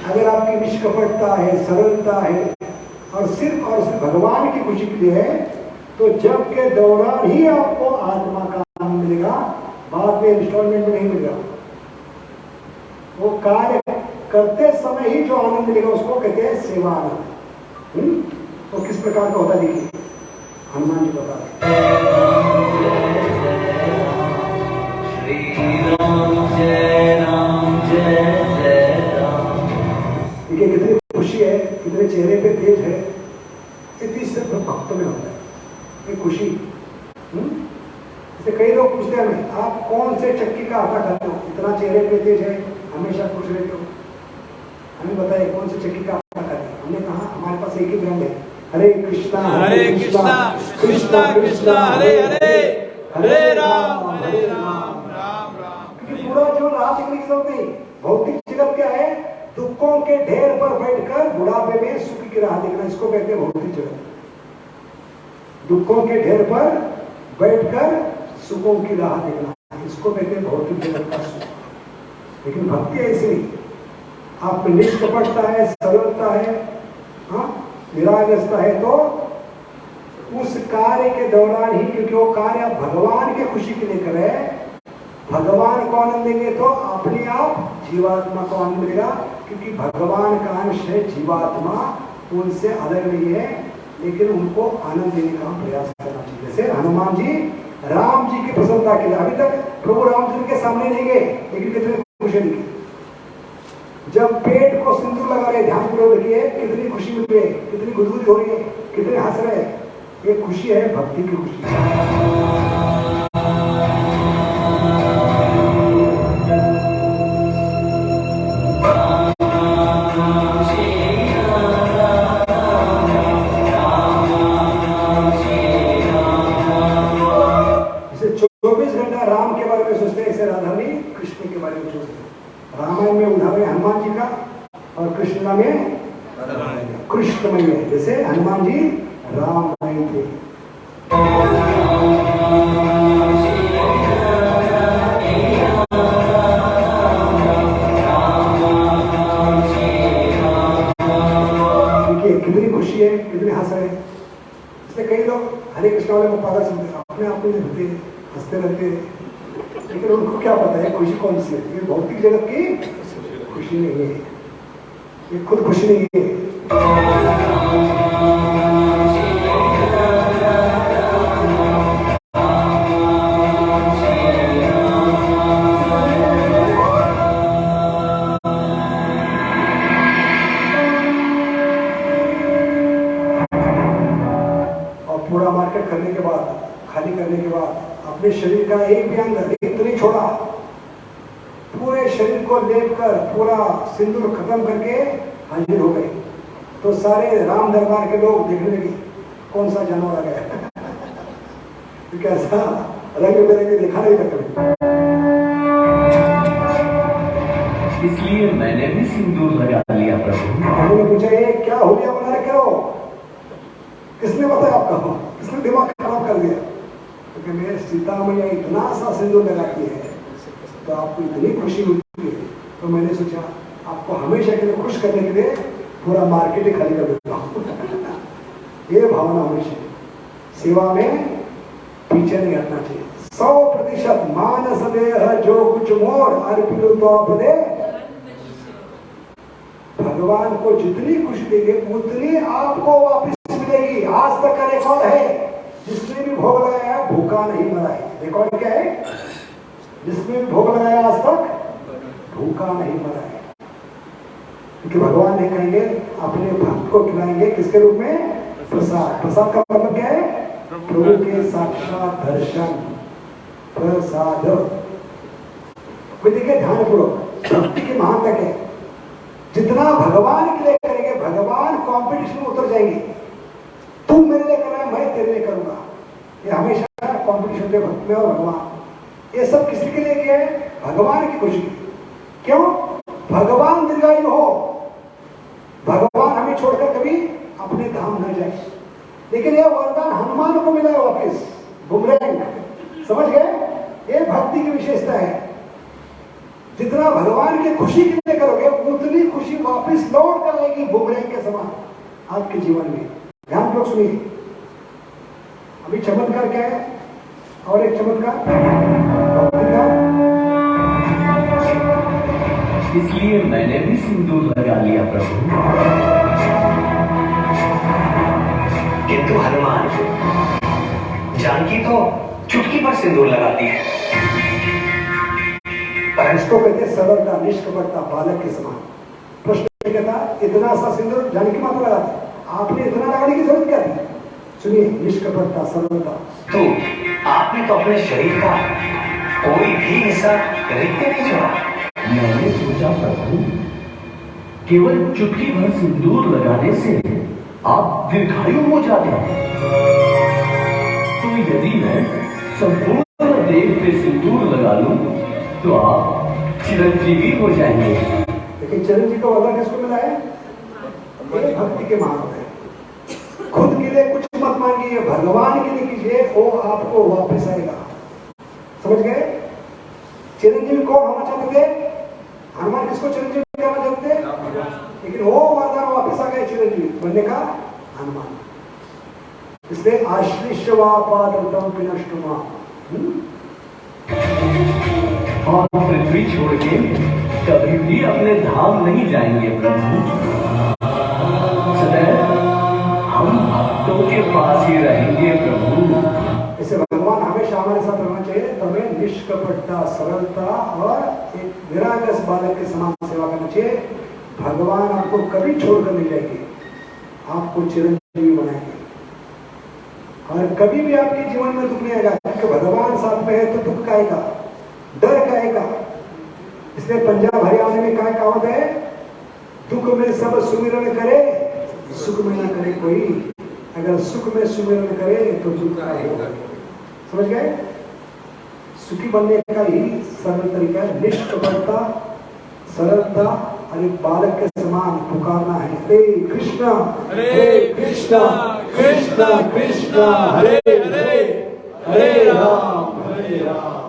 अगर आपकी निष्कपटता है, सरलता है और सिर्फ भगवान की खुशी के लिए है, तो जब के दौरान ही आपको आत्मा का आनंद मिलेगा, बाद में इंस्टॉलमेंट में नहीं मिलेगा। वो कार्य करते समय ही जो आनंद मिलेगा उसको कहते हैं सेवा आनंद। तो किस प्रकार का होता है देखिए, हनुमान जी बता श्री राम जय राम जय जय राम। देखिए कितनी खुशी है, कितने चेहरे पे तेज है, इतनी सिर्फ भक्तों में होता है ये खुशी। जैसे कई लोग पूछते हैं हमें, आप कौन से चक्की का आटा खाते हो, इतना चेहरे पे तेज है, हमेशा खुश रहते हो, हमें बताइए कौन से चक्की का आटा खाते हैं। हमने कहा हमारे पास एक ही ब्रांड है, हरे कृष्णा कृष्णा कृष्णा कृष्णा हरे हरे, हरे राम राम राम। क्योंकि पूरा जीवन राह देखने की जरूरत नहीं। भौतिक जगत क्या है, दुखों के ढेर पर बैठकर बुढ़ापे में सुख की राह देखना, इसको कहते हैं भौतिक जगत। दुखों के ढेर पर बैठकर सुखों की राह देखना, इसको कहते हैं भौतिक जगत का सुख। लेकिन भक्ति ऐसी नहीं, आप में निष्कपटता है, सरलता है, हाँ निरागसता है, तो उस कार्य के दौरान ही, क्योंकि वो कार्य आप भगवान के खुशी के लिए करें, भगवान को आनंद देंगे तो अपने आप जीवात्मा को आनंद मिलेगा, क्योंकि भगवान का अंश है जीवात्मा, उनसे अलग नहीं है, लेकिन उनको आनंद देने का प्रयास करना चाहिए। जैसे हनुमान जी राम जी की प्रसन्नता के लिए अभी तक प्रभु रामचंद्र के सामने नहीं गए, लेकिन कितने खुशी दिखी जब पेट को सिंदूर लगा रहे, ध्यान पूर्वक देखिए कितनी खुशी मिल रही है, कितनी गुदगुदी हो रही है, कितने हंस रहे हैं। ये खुशी है भक्ति की खुशी। जैसे 24 घंटा राम के बारे में सोचते हैं, ऐसे राधा रानी कृष्ण के बारे में सोचते हैं। रामायण में उदाहरण हनुमान जी का, और कृष्ण में कृष्णमय है। जैसे हनुमान जी राममय थे। देखिए कितनी खुशी है, कितने हंस रहे हैं। इसलिए कई लोग हरे कृष्ण वाले को पागल समझते हैं, अपने आप में रहते हंसते रहते हैं, लेकिन उनको क्या पता है खुशी कौन सी है। ये भौतिक जगत की खुशी नहीं है, ये खुद खुशी नहीं है। और पूरा मार्केट करने के बाद, खाली करने के बाद, अपने शरीर का एक भी अंग तो नहीं छोड़ा, पूरे शरीर को लेपकर पूरा सिंदूर खत्म करके हाजिर हो गए। तो सारे राम दरबार के लोग देखने लगे कौन सा जानवर आ गया। कैसा रंग बिरंगे देखा नहीं था कभी। इसलिए मैंने भी सिंदूर लगा लिया प्रभु। उन्होंने पूछा ये क्या होलिया बना रखे हो, किसने बताया आपका, किसने दिमाग खराब कर दिया। क्योंकि मेरे सीता मैया इतना सा सिंदूर लगाती है तो आपको इतनी खुशी मिलती है, तो मैंने सोचा आपको हमेशा के लिए खुश करने के लिए पूरा मार्केट ही खाली कर देता हूँ। ये भावना हमेशा सेवा में पीछे नहीं हटना चाहिए। 100% मानस देह जो कुछ मोर अर्पित तो अपने भगवान को जितनी खुशी देंगे उतनी आपको वापस मिलेगी। आज तक का रिकॉर्ड है, जिसने भी भोग लगाया भूखा नहीं मरा है। रिकॉर्ड क्या है, जिसने भी भोग लगाया आज तक भूखा नहीं मरा है। क्योंकि भगवान ने कहेंगे अपने भक्त को खिलाएंगे किसके रूप में, प्रसाद। प्रसाद का मतलब क्या है, प्रभु के साक्षात दर्शन, प्रसाद। देखिए ध्यान पूर्वक भक्ति की महानता क्या है, जितना भगवान के लिए करेंगे भगवान कंपटीशन में उतर जाएंगे। तू मेरे लिए कर रहा है, मैं तेरे लिए करूंगा। ये हमेशा कंपटीशन है भक्त में और भगवान। ये सब किसी के लिए किया है, भगवान की खुशी। क्यों, भगवान दीर्घायु हो, भगवान हमें छोड़कर कभी अपने धाम न जाए। लेकिन यह वरदान हनुमान को मिला है वापिस, बुमरैंग। समझ गए, ये भक्ति की विशेषता है। जितना भगवान की खुशी के लिए करोगे उतनी खुशी वापस लौट कर आएगी बुमरैंग के समान आपके जीवन में। ध्यान लोग सुनिए, अभी चमत्कार क्या है, और एक चमत्कार भक्ति का। इसलिए मैंने भी सिंदूर लगा लिया प्रभु। किंतु हनुमान, जानकी तो चुटकी पर सिंदूर लगाती है। पर इसको कहते हैं सरलता, निष्कपटता, बालक के समान। प्रश्न कहता इतना सा सिंदूर जानकी माता लगाती, आपने इतना लगाने की जरूरत क्या थी? सुनिए, निष्कपटता, सरलता। तो आपने तो अपने शरीर का कोई भी हिस्सा रिक्त नहीं छोड़ा। मैंने सोचा प्रभु, केवल चुटकी भर सिंदूर लगाने से आप दीर्घायु हो जाते हैं, तो यदि मैं संपूर्ण देह पे सिंदूर लगा लूं तो आप चिरंजीवी हो जाएंगे। लेकिन चिरंजीवी का वरदान किसको मिला है? ये भक्ति के मार्ग है। खुद के लिए कुछ मत मांगिए, भगवान के लिए कीजिए, वो आपको वापस आएगा। समझ गए? चिरंजीवी कौन होना चाहते थे? हनुमान किसको चिरंजीवी करना चाहते थे? लेकिन वो वरदान वापस आ गए चिरंजीवी बनने का, हनुमान। इसलिए आश्लिष्यवापादृतम विनष्टुमा, और पृथ्वी छोड़ के कभी भी अपने धाम नहीं जाएंगे प्रभु। सदैव हम भक्तों के पास ही रहेंगे प्रभु। इसे भगवान हमेशा हमारे साथ रहना चाहिए, तो हमें निष्कपटता, सरलता और एक निरागस बालक के समान सेवा करना चाहिए। भगवान आपको कभी छोड़कर नहीं जाएंगे, आपको चिरंजीवी बनाएंगे। और कभी भी आपके जीवन में दुख नहीं आएगा, क्योंकि भगवान साथ में है तो दुख का आएगा, डर का आएगा। इसलिए पंजाब हरियाणा में क्या कहावत है? दुख में सब सुमिरन करे, सुख में ना करे कोई। अगर सुख में सुमिरन करे तो दुख का आएगा। समझ गए? सुखी बनने का ही सरल तरीका है, निष्कपटता, सरलता और एक बालक के समान पुकारना है, हे कृष्णा, हरे कृष्णा, कृष्णा कृष्णा, हरे हरे, हरे राम, हरे राम।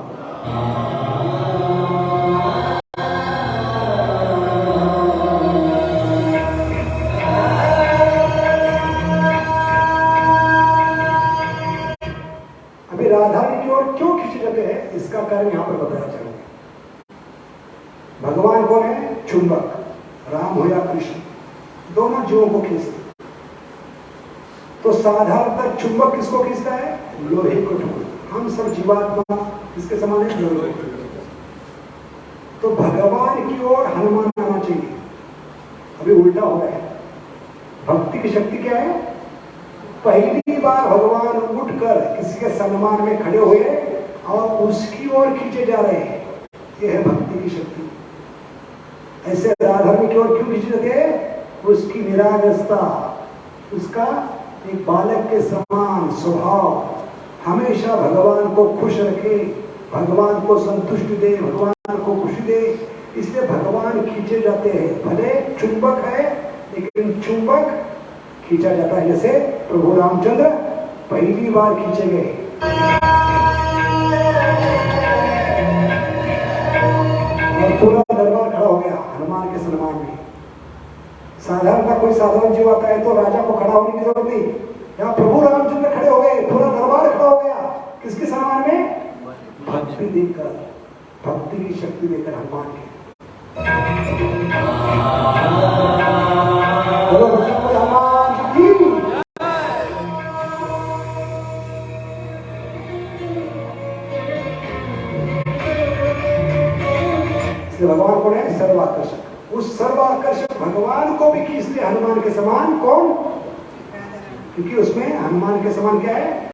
अभी राधा की ओर क्यों खींचे जाते हैं, इसका कारण यहां पर बताया जाएगा। भगवान कौन है? चुंबक। राम हो या कृष्ण, दोनों जीवों को खींचते। तो साधारणतः चुंबक किसको खींचता है? लोहे को ठोकता। हम सब जीवात्मा किसके समान है? लोहे को। तो भगवान की ओर हनुमान आना चाहिए। अभी उल्टा हो रहा है। भक्ति की शक्ति क्या है? पहली बार भगवान उठकर किसी के सम्मान में खड़े हुए और उसकी ओर खींचे जा रहे हैं, यह है भक्ति की शक्ति। ऐसे राधारानी की ओर क्यों खींचे जाते हैं? उसकी निरागसता, उसका एक बालक के समान स्वभाव, हमेशा भगवान को खुश रखे, भगवान को संतुष्टि दे, भगवान को खुशी दे, इसलिए भगवान खींचे जाते हैं। भले चुंबक है, लेकिन चुंबक खींचा जाता है। जैसे प्रभु रामचंद्र पहली बार खींचे गए, और पूरा दरबार खड़ा हो गया हनुमान के सम्मान में। साधारणतः कोई साधारण जीव आता है तो राजा को खड़ा होने की जरूरत नहीं, यहाँ प्रभु रामचंद्र खड़े हो गए, पूरा दरबार खड़ा हो गया। किसके सम्मान में? भक्ति देकर, भक्ति की शक्ति देकर हनुमान के। भगवान कौन है? सर्वाकर्षक। उस सर्वाकर्षक भगवान को भी खींच लिया हनुमान के समान। कौन? क्योंकि उसमें हनुमान के समान क्या है?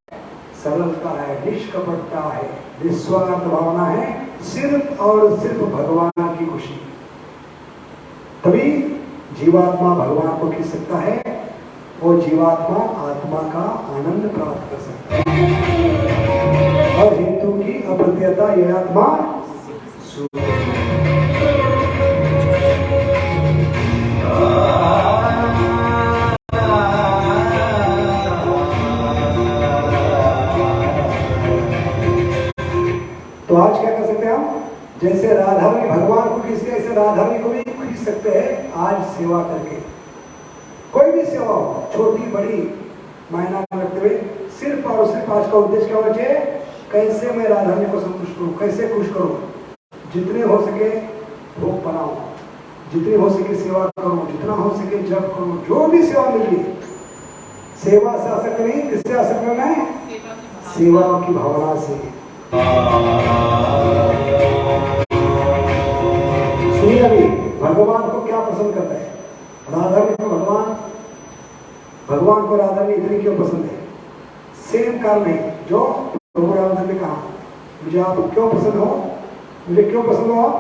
सरलता है, निष्कपटता है, निस्वार्थ भावना है, सिर्फ और सिर्फ भगवान की खुशी। तभी जीवात्मा भगवान को खींच सकता है, वो जीवात्मा आत्मा का आनंद प्राप्त कर सकता है। और हेतु की अप्रत्यता यह आत्मा तो आज क्या कर सकते हैं हम? जैसे राधारानी भगवान को खींचते हैं, ऐसे राधारानी को भी खींच सकते हैं आज सेवा करके। कोई भी सेवा हो, छोटी बड़ी मायना रखते हुए, सिर्फ और सिर्फ आज का उद्देश्य क्या होना चाहिए? कैसे मैं राधारानी को संतुष्ट करूं, कैसे खुश करूं, जितने हो सके भोग बनाऊं। जितनी हो सके सेवा करो, जितना हो सके जप करो, जो भी सेवा मिल रही है। सेवा से आसक्त नहीं, किससे आसक्त रहना है? सेवा की भावना से। सुनिए अभी भगवान को क्या पसंद करता है? राधा में तो भगवान को राधा में इतनी क्यों पसंद है? सेम कारण है जो प्रभु रामचंद्र ने कहा, मुझे आप क्यों पसंद हो, मुझे क्यों पसंद हो आप?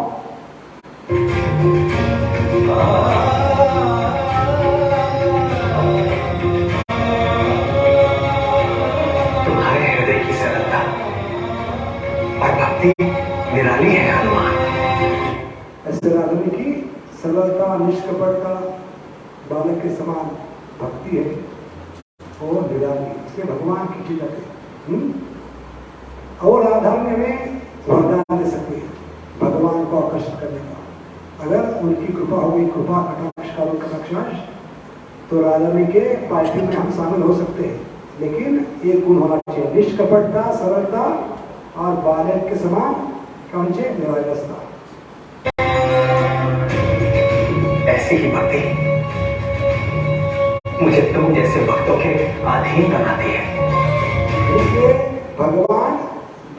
तुम्हारे हृदय की सरलता और भक्ति निराली है हनुमान। ऐसे राधा की सरलता, निष्कपटता, बालक के समान भक्ति है और निराली, इसके भगवान की चीज है। और राधा में हमें वरदान दे सकते हैं भगवान को आकर्षित करने का। अगर उनकी कृपा हो गई, कृपा कटाक्ष, तो राधा में के पार्टी में हम शामिल हो सकते हैं। लेकिन एक गुण होना चाहिए, निष्कपटता, सरलता और बालक के समान क्या होना चाहिए? निरालसता। ऐसी ही भक्ति मुझे तुम जैसे भक्तों के अधीन बनाती है। इसलिए भगवान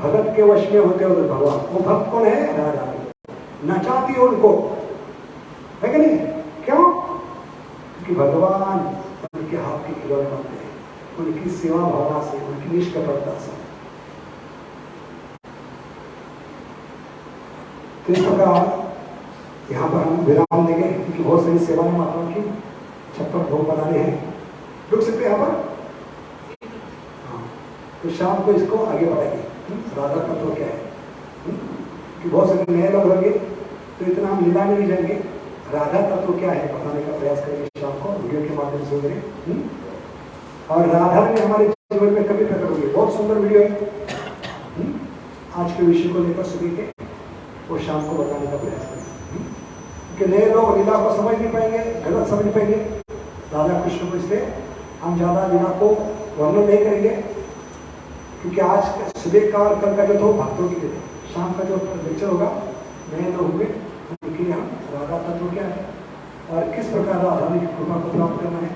भगत के वश में होते होते भगवान, वो भक्त कौन है? राधा नचाती है उनको, है कि नहीं? क्यों? क्योंकि भगवान उनके हाथ की खिलौने बनते हैं, उनकी सेवा भावना से, उनकी निष्कपटता से। तो इस प्रकार यहाँ पर हम विराम देंगे, क्योंकि बहुत सारी सेवाएं माताओं की 56 भोग बनाने हैं। रुक सकते हैं यहाँ पर? हाँ, तो शाम को इसको आगे बढ़ाएंगे। राधा तत्व क्या है? कि बहुत सारे नए लोग होंगे तो इतना हम लीला में नहीं जाएंगे। राधा तत्व क्या है बताने का प्रयास करेंगे शाम को वीडियो के माध्यम से करें। और राधा ने हमारे जीवन में कभी प्रकट होगी, बहुत सुंदर वीडियो है। आज के विषय को लेकर सभी के वो शाम को बताने का प्रयास करेंगे, क्योंकि नए लोग लीला को समझ नहीं पाएंगे, गलत समझ नहीं पाएंगे राधा कृष्ण को। इसलिए हम ज्यादा लीला को वर्णन नहीं करेंगे, क्योंकि आज सुबह का और कल का जो भक्तों के लिए, शाम का जो लेक्चर होगा नए लोग होंगे, उनके लिए हम राधा तत्व क्या है और किस प्रकार राधा की कृपा को प्राप्त करना है।